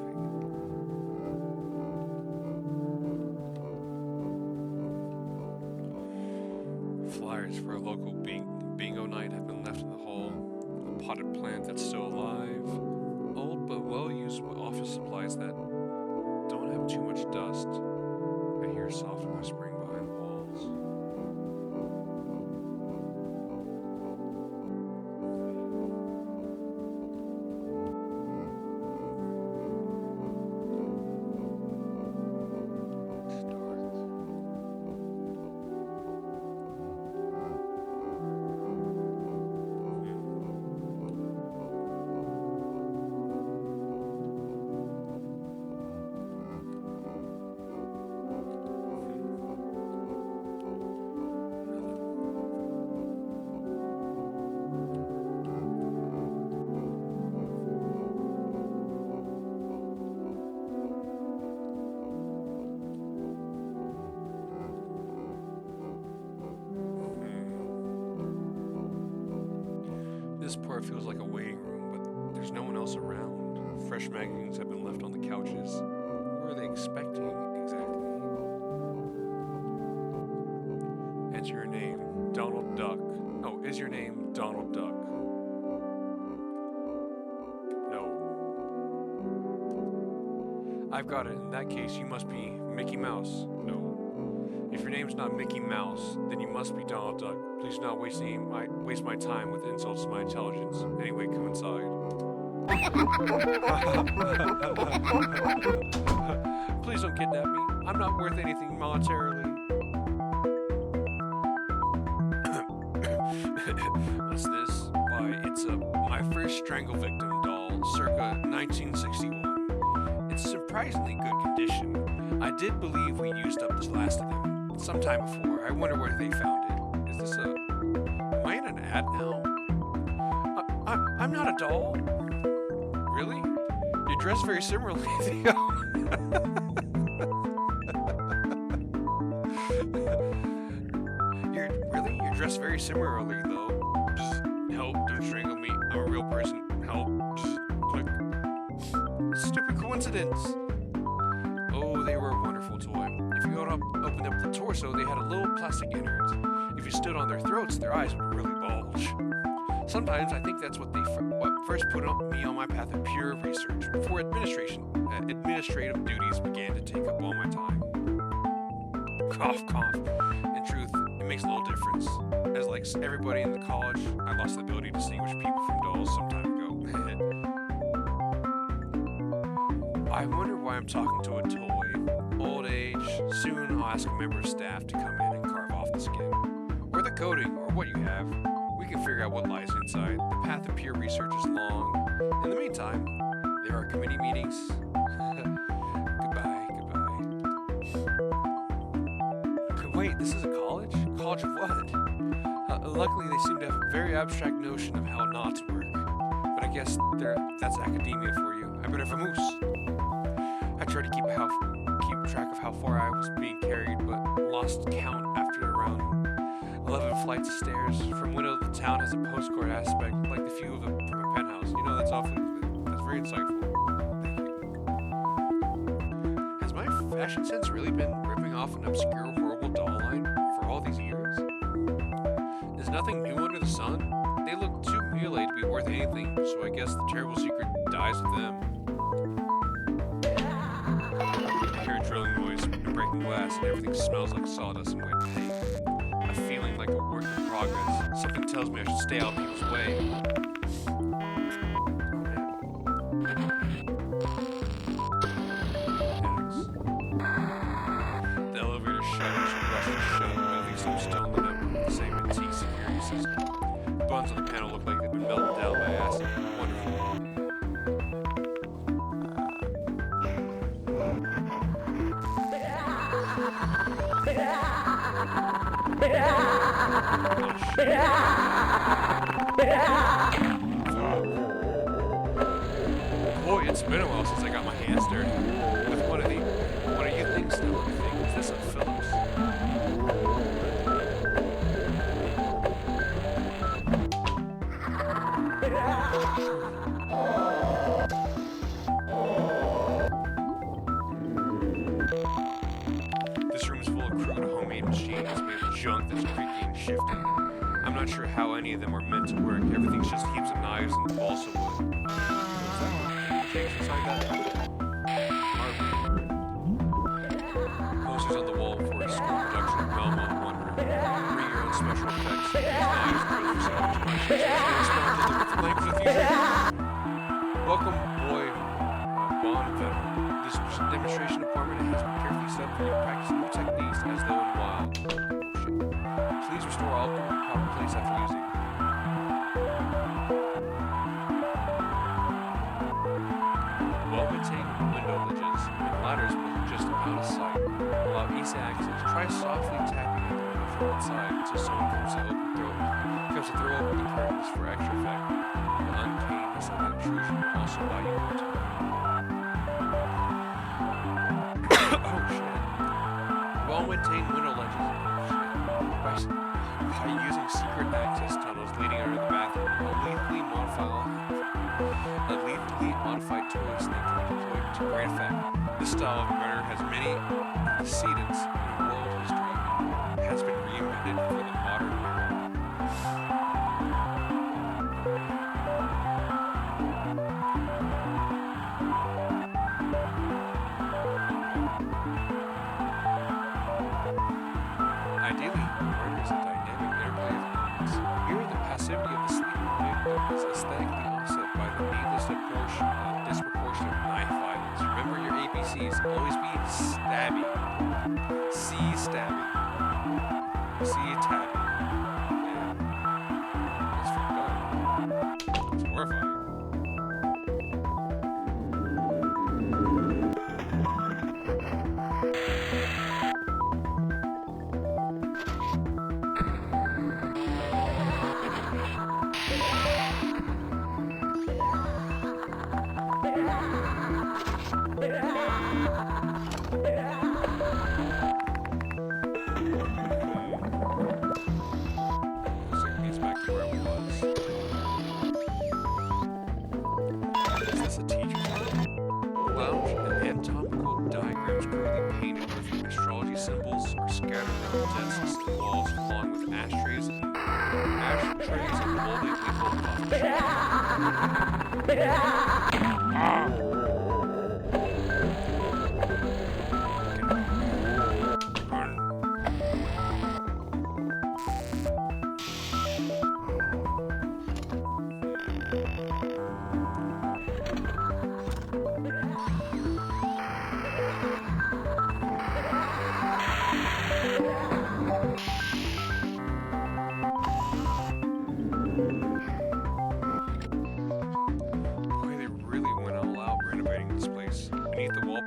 Flyers for a local bingo night have been left in the hall. A potted plant that's still alive. Old but well-used office supplies that don't have too much dust. I hear soft whispering behind the walls. It's dark. This part feels like a waiting room, but there's no one else around. Fresh magazines have been left on the couches. What are they expecting exactly? Enter your name, Donald Duck. Oh, is your name Donald Duck? No. I've got it. In that case, you must be Mickey Mouse. No. If your name's not Mickey Mouse, then you must be Donald Duck. Please do not waste my time with insults to my intelligence. Anyway, come inside. Please don't kidnap me. I'm not worth anything monetarily. What's this? Why, it's my first strangle victim doll, circa 1961. It's surprisingly good condition. I did believe we used up the last of them sometime before. I wonder where they found it. Is this am I in an ad now? I'm not a doll. Really? You're dressed very similarly. You're dressed very similarly though. Psst, help, don't strangle me. I'm a real person. Help. Psst, click. Stupid coincidence. Oh, they were a wonderful toy. If you opened up the torso, they had a little plastic innards. If you stood on their throats, their eyes would really bulge. Sometimes I think that's what first put me on my path of pure research, before administrative duties began to take up all my time. Cough, cough. In truth, it makes a little difference. As like everybody in the college, I lost the ability to distinguish people from dolls some time ago. I wonder why I'm talking to a toy. Old age. Soon I'll ask a member of staff to come in and carve off the skin. Or the coating, or what you have. We can figure out what lies inside. The path of pure research is long. In the meantime, the There are committee meetings. Goodbye, goodbye. Wait, this is a college? College of what? Luckily, they seem to have a very abstract notion of how not to work. But I guess that's academia for you. I better vamoose. I tried to keep track of how far I was being carried, but lost count after around 11 flights of stairs. From window to the town has a postcard aspect, like the view from a penthouse. You know, that's very insightful. Thank you. Has my fashion sense really been ripping off an obscure, horrible doll line for all these years? There's nothing new under the sun. They look too mutilated to be worth anything, so I guess the terrible secret dies with them. I hear a drilling noise and breaking glass, and everything smells like sawdust and wet paint. A feeling like a work in progress. Something tells me I should stay out of people's way. The elevator shutters rushed shut, but at least I'm still in the network with the same antique security system. The buttons on the panel look like they've been melted down by acid. Wonderful. Boy, it's been a while since I got my hands dirty. With one of you things now, let me think. Is this a Phillips? This room is full of crude homemade machines made of junk that's creaky and shifting. I'm not sure how any of them are meant to work. Everything's just heaps of knives and balsa wood. What's that? Shakes inside that? Posters on the wall for a school production of Velma in one room. Bring your own special effects. These knives, drills for salvage punches. Language of the future. Welcome, boy, Bond veteran. This demonstration department has been carefully set up for you to practice new techniques as though in wild. Oh, shit. Please restore all to the proper place after using. Well-maintained window ledges and ladders will just out of sight. Allow easy access. Try softly tapping at the window from inside until someone comes to throw open the curtains for extra effect. The uncannedness of that intrusion will also allow you to oh shit. Well-maintained window ledges. Oh, shit. By using secret access tunnels leading out of the bathroom, a lethally modified tool is can be deployed to great effect. This style of murder has many antecedents in world history and has been reinvented for the modern era. Ideally, murder is a dynamic interplay of elements. Here, the passivity of the sleeping victim is aesthetically offset by the needless disproportionate knife violence. Remember your ABCs, always be stabby. C stabby. C tabby. Yeah. That's fucked up. It's horrifying.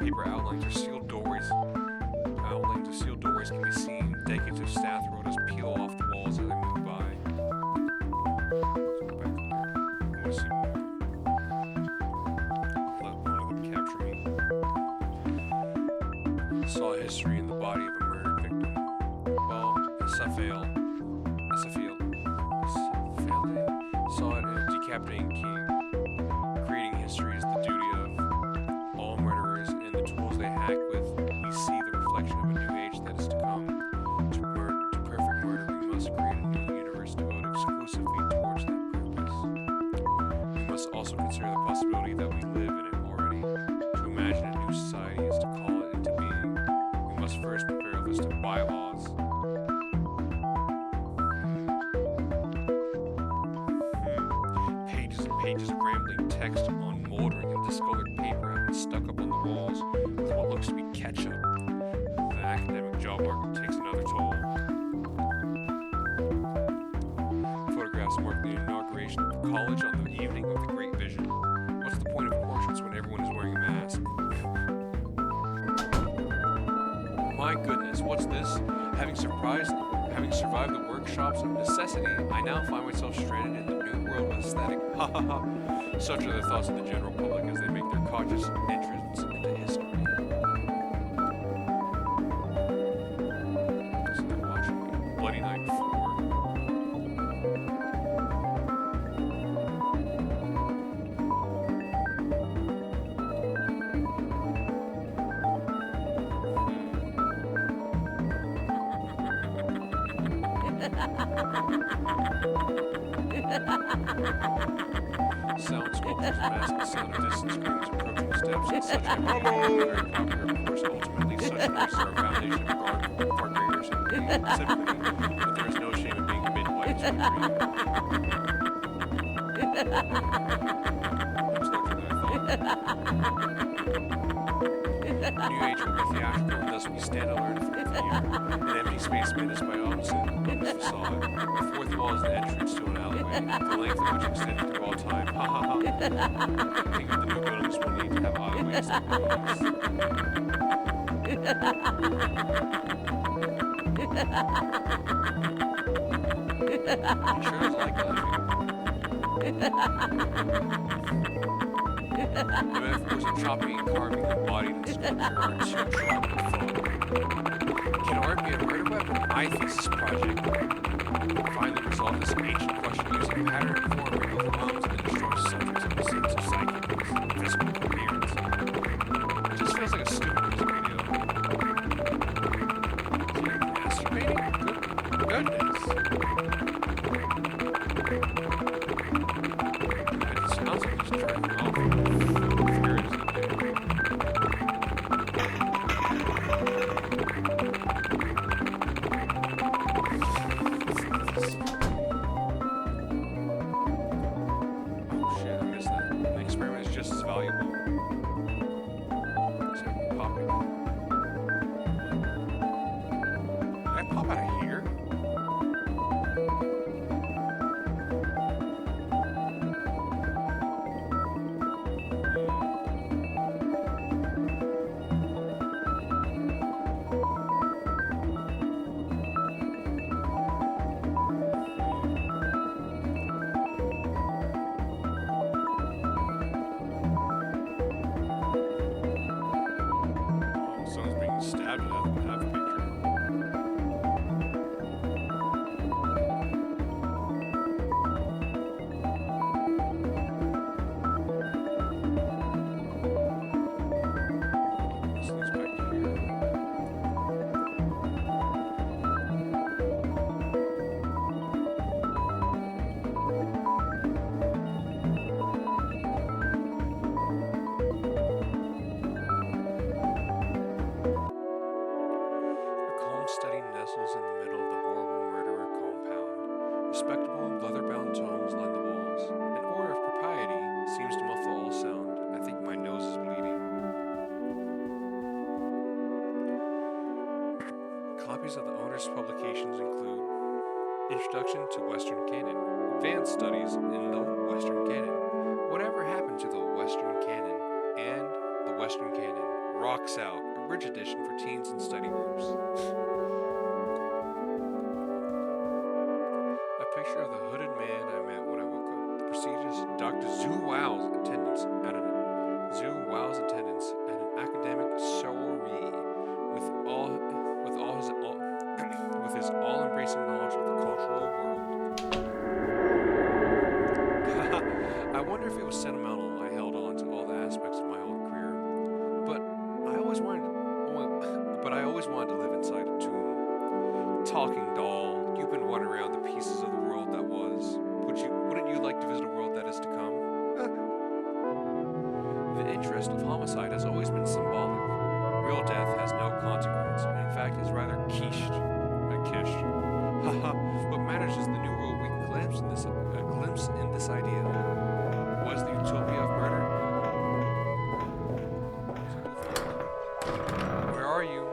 paper outlines or sealed doorways. Outlines of sealed doorways can be seen. Decades of staff rotas peel off the walls as I move by. Let's go back here. I want to see more. Let one of them capture me. Saw history in the body of a murdered victim. Well, Asafale saw it in a decapitating king. Creating history is the duty of all murderers, and the tools they hack with, we see the reflection of a new age that is to come. To perfect murder, we must create a new universe devoted exclusively towards that purpose. We must also consider the possibility that we live in it already. To imagine a new society is to call it into being. We must first prepare a list of bylaws. Pages and pages of rambling text on moldering and discolored paper have been stuck up on the walls with what looks to be ketchup. The academic job market takes another toll. Photographs mark the inauguration of the college on the evening of the Great Vision. What's the point of portraits when everyone is wearing a mask? My goodness, what's this? Having survived the workshops of necessity, I now find myself stranded in the new world of aesthetic. Ha ha ha. Such are the thoughts of the general public as they make their cautious entrance into history. So they're watching Bloody Night 4. Sound sculptures mask the sound of distant screams, approaching steps, and such activities are very popular. Of course, ultimately, such noise are a foundation of far greater sympathy, but there is no shame in being midwife to a dream. Much larger than I thought. New Age will be theatrical, and thus we stand alert from fear. An empty space menaced by opposite facade. The fourth wall is the entrance to an alleyway, the length of which extended through all time. Ha ha ha. Think of the new buildings will need to have alleyways like these. It sure is like that. The metaphors of chopping and carving embodied in sculpture are too sharp for fun. Can art be a murder weapon? My thesis project finally resolve this ancient question using pattern and form that overwhelms and destroys subjects of the sense of psyche and physical coherence. It just feels like a stupid music video. Is he masturbating? Goodness. It sounds like he's jerking off. Respectable, leather-bound tones line the walls. An aura of propriety seems to muffle all sound. I think my nose is bleeding. Copies of the owner's publications include Introduction to Western Canon, Advanced Studies in the Western Canon, Whatever Happened to the Western Canon, and the Western Canon, Rocks Out, a bridge edition for teens and study groups. A picture of the hooded man I met when I woke up. The prestigious Dr. Zhu Wow's attendance at an academic soiree with his all-embracing knowledge of the cultural world. I wonder if it was sentimental I held on to all the aspects of my own career, but I always wanted to live inside a tomb. Talking doll, you've been wandering around the pieces of the world that was. Wouldn't you like to visit a world that is to come? The interest of homicide has always been symbolic. Real death has no consequence, and in fact is rather quiche. Haha, what matters is the new world we can glimpse in this idea. Was the utopia of murder? Where are you?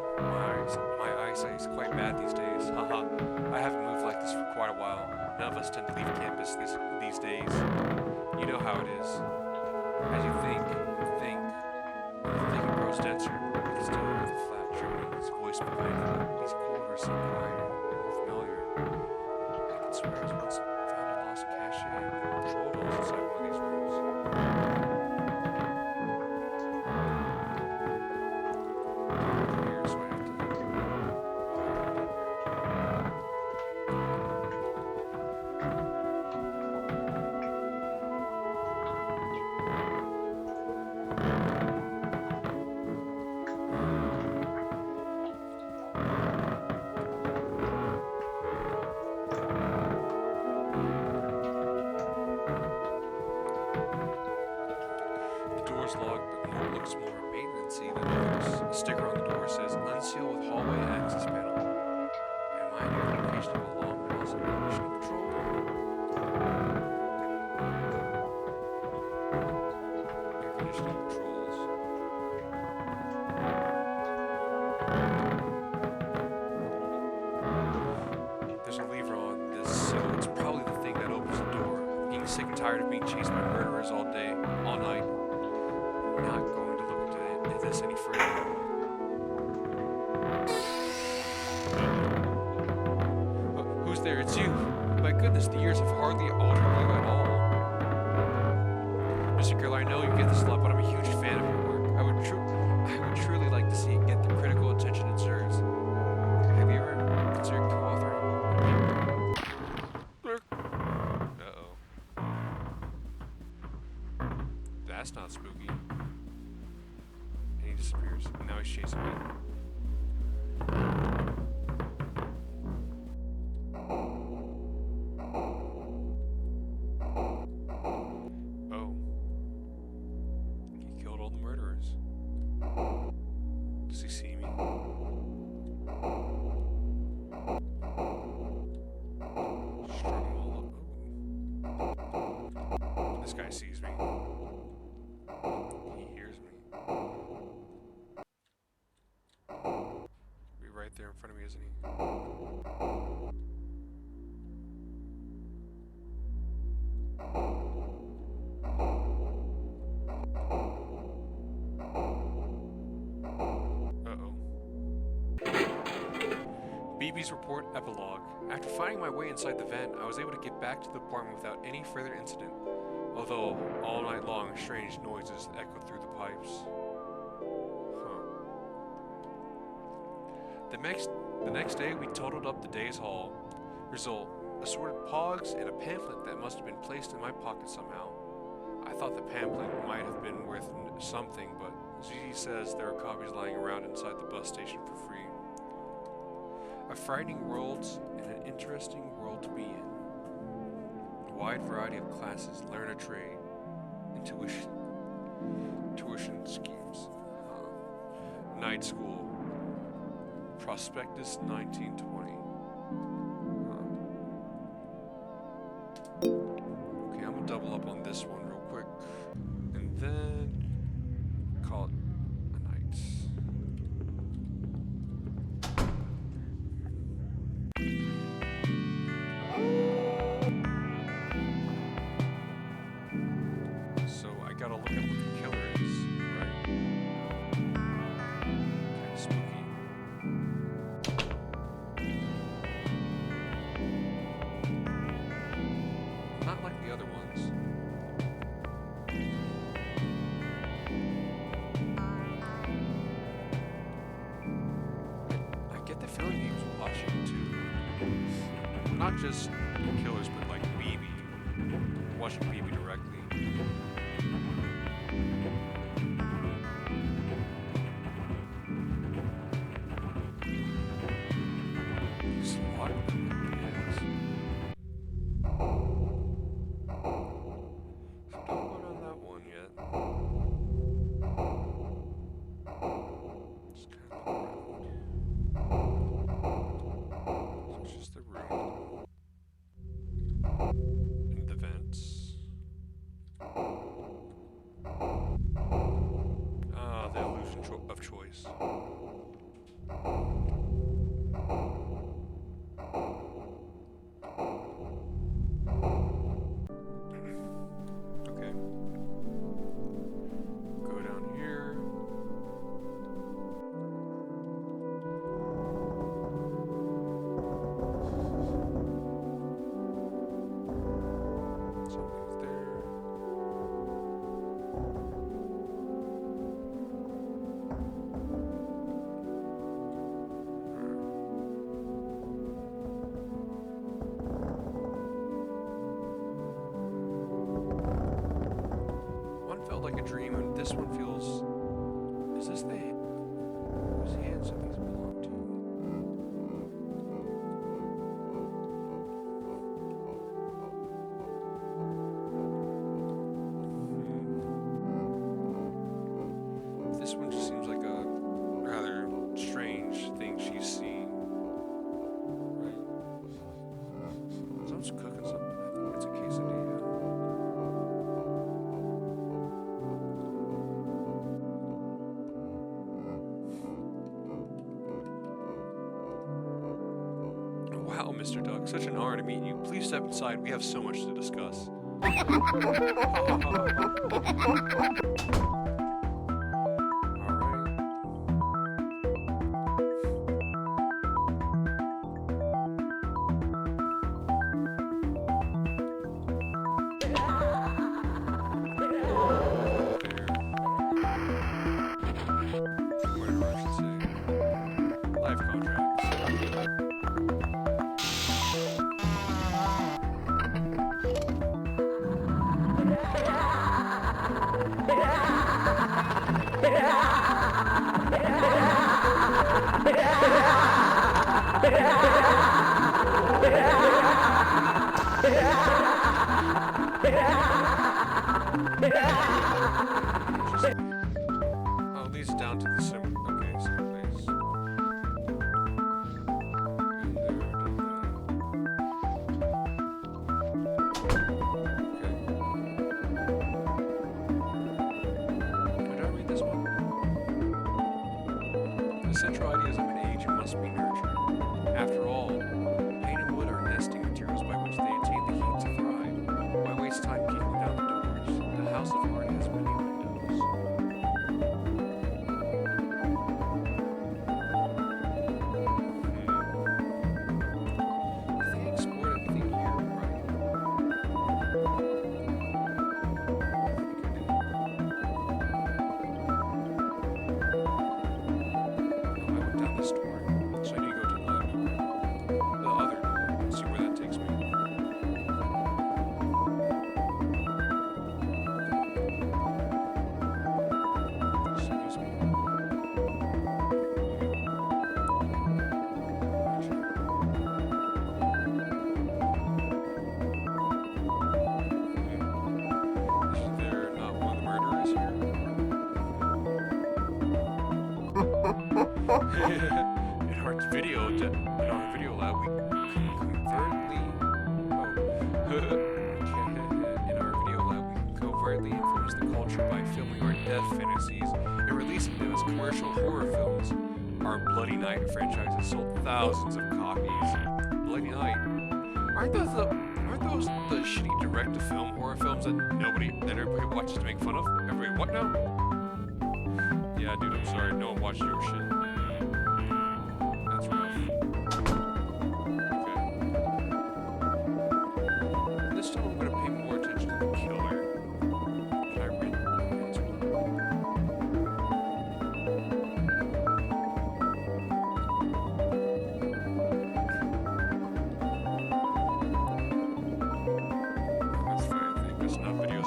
My eyesight is quite bad these days. Haha, I haven't moved like this for quite a while. None of us tend to leave campus these days. You know how it is. As you think, it grows denser. You can still hear the flat droning, his voice behind you. These corridors seem quieter, more familiar. I can swear I once found a lost cache and control dolls inside one of these rooms. Here, so I have to logged, but looks more maintenance-y than others. A sticker on the door says, "Unseal with hallway access panel." Am I near the location of a long house and mission control? Air conditioning controls. There's a lever on this, so it's probably the thing that opens the door. I'm getting sick and tired of being chased by murderers all day, all night. Not going to look into this any further. Who's there? It's you. My goodness, the years have hardly altered you at all. Mr. Girl, I know you get this a lot, but I'm a huge fan of your work. I would truly like to see it get the critical attention it deserves. Have you ever considered co-authoring a paper? Uh-oh. That's not spooky. And he disappears. And now he's chasing me. Oh. He killed all the murderers. Does he see me? Strung him all up. This guy sees me. He hears me. Be right there in front of me, isn't he? Uh-oh. BB's report epilogue. After finding my way inside the vent, I was able to get back to the apartment without any further incident. Although, all night long, strange noises echoed through the pipes. Huh. The next day, we totaled up the day's haul. Result, assorted pogs and a pamphlet that must have been placed in my pocket somehow. I thought the pamphlet might have been worth something, but Z says there are copies lying around inside the bus station for free. A frightening world and an interesting world to be in. A wide variety of classes, learn a trade, tuition schemes, night school, prospectus 1920. Okay, I'm gonna double up on this one real quick, and then call it a night. So I gotta look at what the killer is, right? watching to not just killers, but like BB, watching BB directly. There's a lot of them. Yes. So don't go down that one yet. Just kind of look around. So it's just the room. And the vents. Ah, the illusion of choice. Okay. Go down here. Something's there. One felt like a dream, and this one feels. Is this the whose hands do these belong to? This one just seems like a rather strange thing she's seen. Right? Someone's cooking something. I think it's a quesadilla. Wow, Mr. Duck, such an honor to meet you. Please step inside. We have so much to discuss. Alright. Whatever I should say. Life contracts. Oh, it leads down to the sim. Okay, same place. Been there, done that. Okay. Did I read this one? The central idea is of an age and must be nurtured. After all, paint and wood are nesting materials by which they attain the heat to thrive. Why waste time kicking down the doors? The house of art has many windows. If they explored anything here, right? I went down this door, so I need to go to the other door. The other door, and see where that takes me. Excuse me. Is there not one of the murderers here? In our video lab, we covertly influence the culture by filming our death fantasies and releasing them as commercial horror films. Our Bloody Night franchise has sold thousands of copies. Bloody Night? Aren't those the shitty direct-to-film horror films that everybody watches to make fun of? Everybody what now? Yeah, dude, I'm sorry. No one watched your shit. That's rough. Okay. This time I'm gonna pay more attention to the killer. Can I read into it?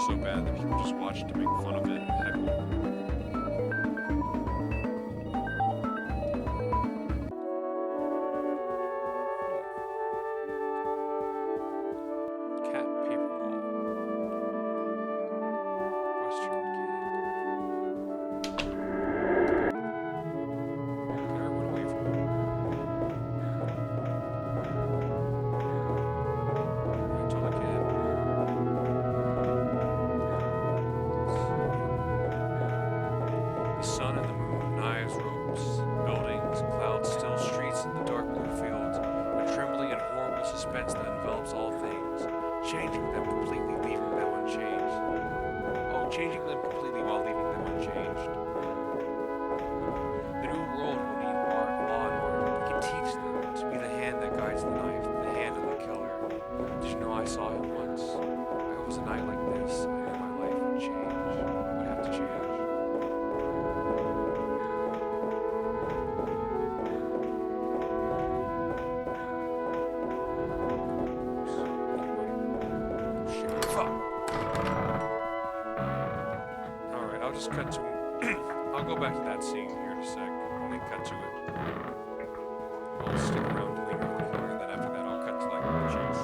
so bad that people just watch it to make fun of it and heckle. Cat paper wall. Western Canyon. Can I run away from him? I totally can. The sun and the moon, knives, ropes, buildings, clouds, still streets, and the dark blue fields, a trembling and horrible suspense that envelops all things, changing them completely, leaving them unchanged. Oh, changing them completely while leaving them unchanged. The new world will need art, law, and order. We can teach them to be the hand that guides the knife, the hand of the killer. Did you know I saw him once? It was a night like this. I knew my life would change. Would have to change. Alright, I'll just cut to I'll go back to that scene here in a sec and then cut to it. I'll stick around to linger on the killer and then after that I'll cut to like the chase.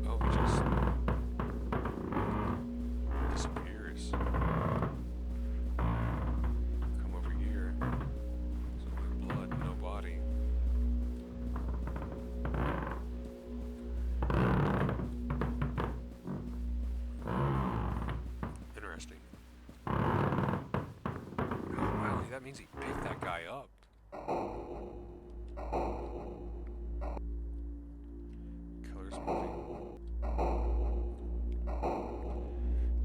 Oh, he just disappears. Come over here. There's only blood, no body. Interesting. Oh, wow, that means he picked that guy up. Killer's moving.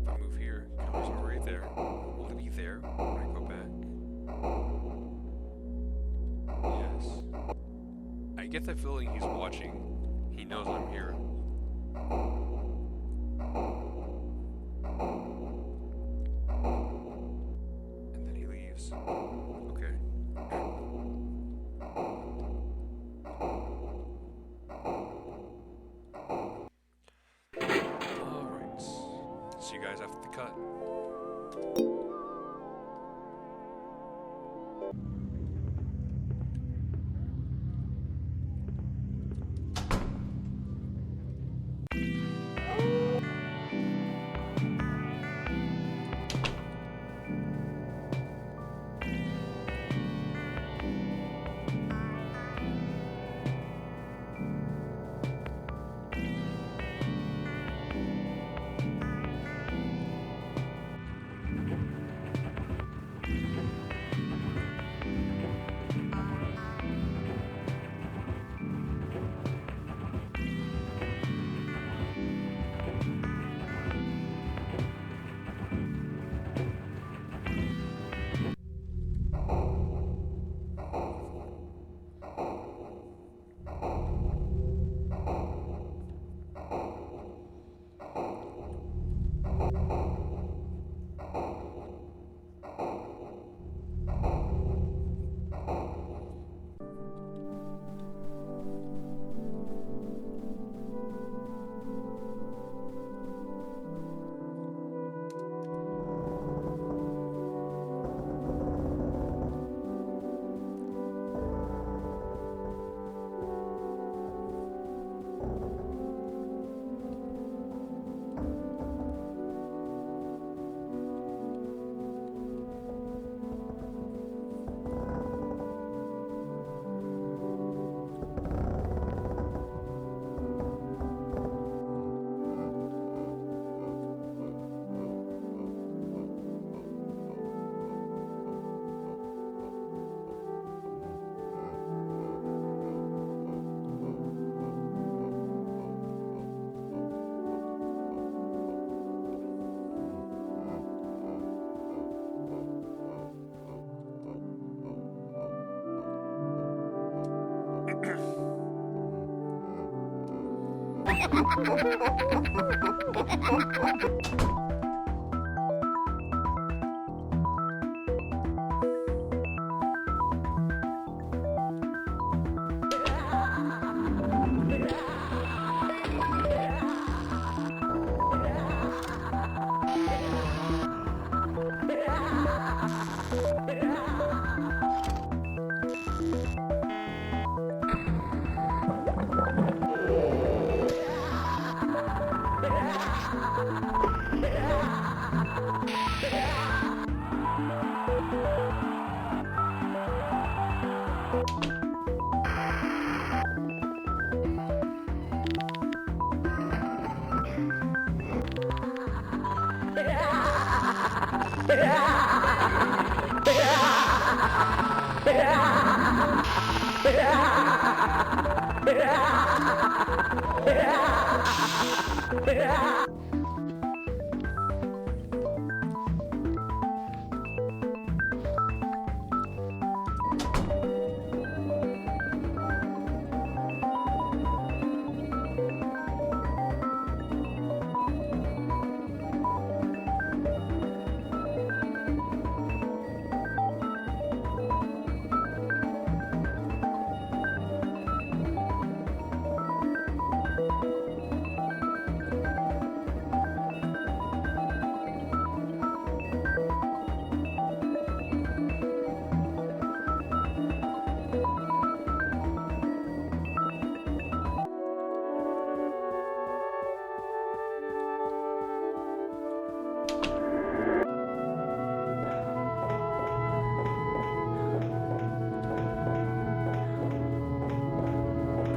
If I move here, killer's already there. Will he be there when I go back? Yes. I get the feeling he's watching. He knows I'm here. And then he leaves. Okay. Alright. See you guys after the cut.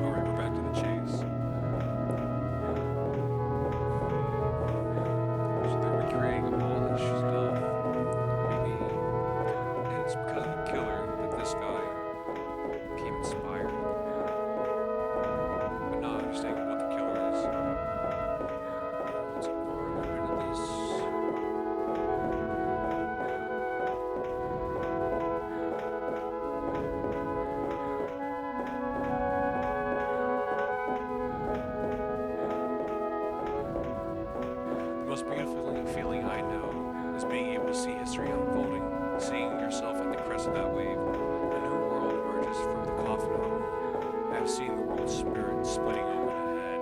Alright, we're back to the chase. So they're recreating all this stuff. Maybe. And it's because of the killer that this guy became inspired. But not understanding what the killer is. Let's go over to this. The most beautiful feeling I know is being able to see history unfolding, seeing yourself at the crest of that wave. A new world emerges from the coffin of the moon. I have seen the world's spirit splitting open ahead.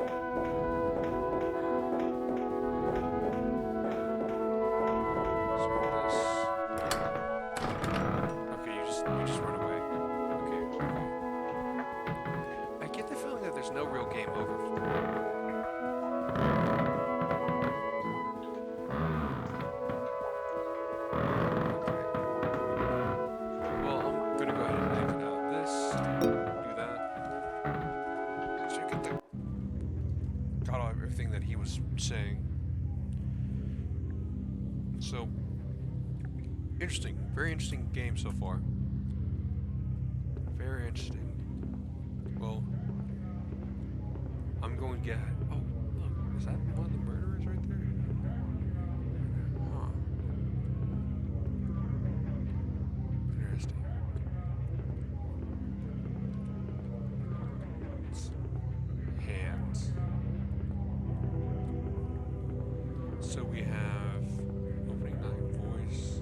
So this. Okay, you just run away. Okay. I get the feeling that there's no real game over. Well, I'm gonna go ahead and exit out of this, do that. So I get got all everything that he was saying. So interesting, very interesting game so far. Very interesting. Well, I'm going to get. Oh, look, is that one of the murderers right there? Huh. Interesting. It's hands. So we have opening night voice.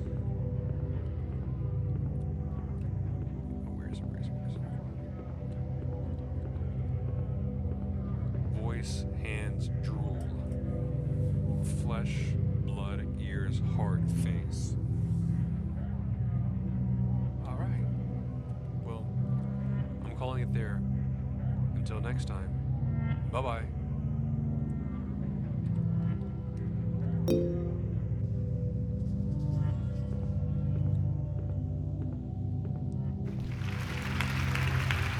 Oh, where is it? Voice, hands, drool. Flesh, blood, ears, heart, face. Alright. Well, I'm calling it there. Until next time. Bye-bye.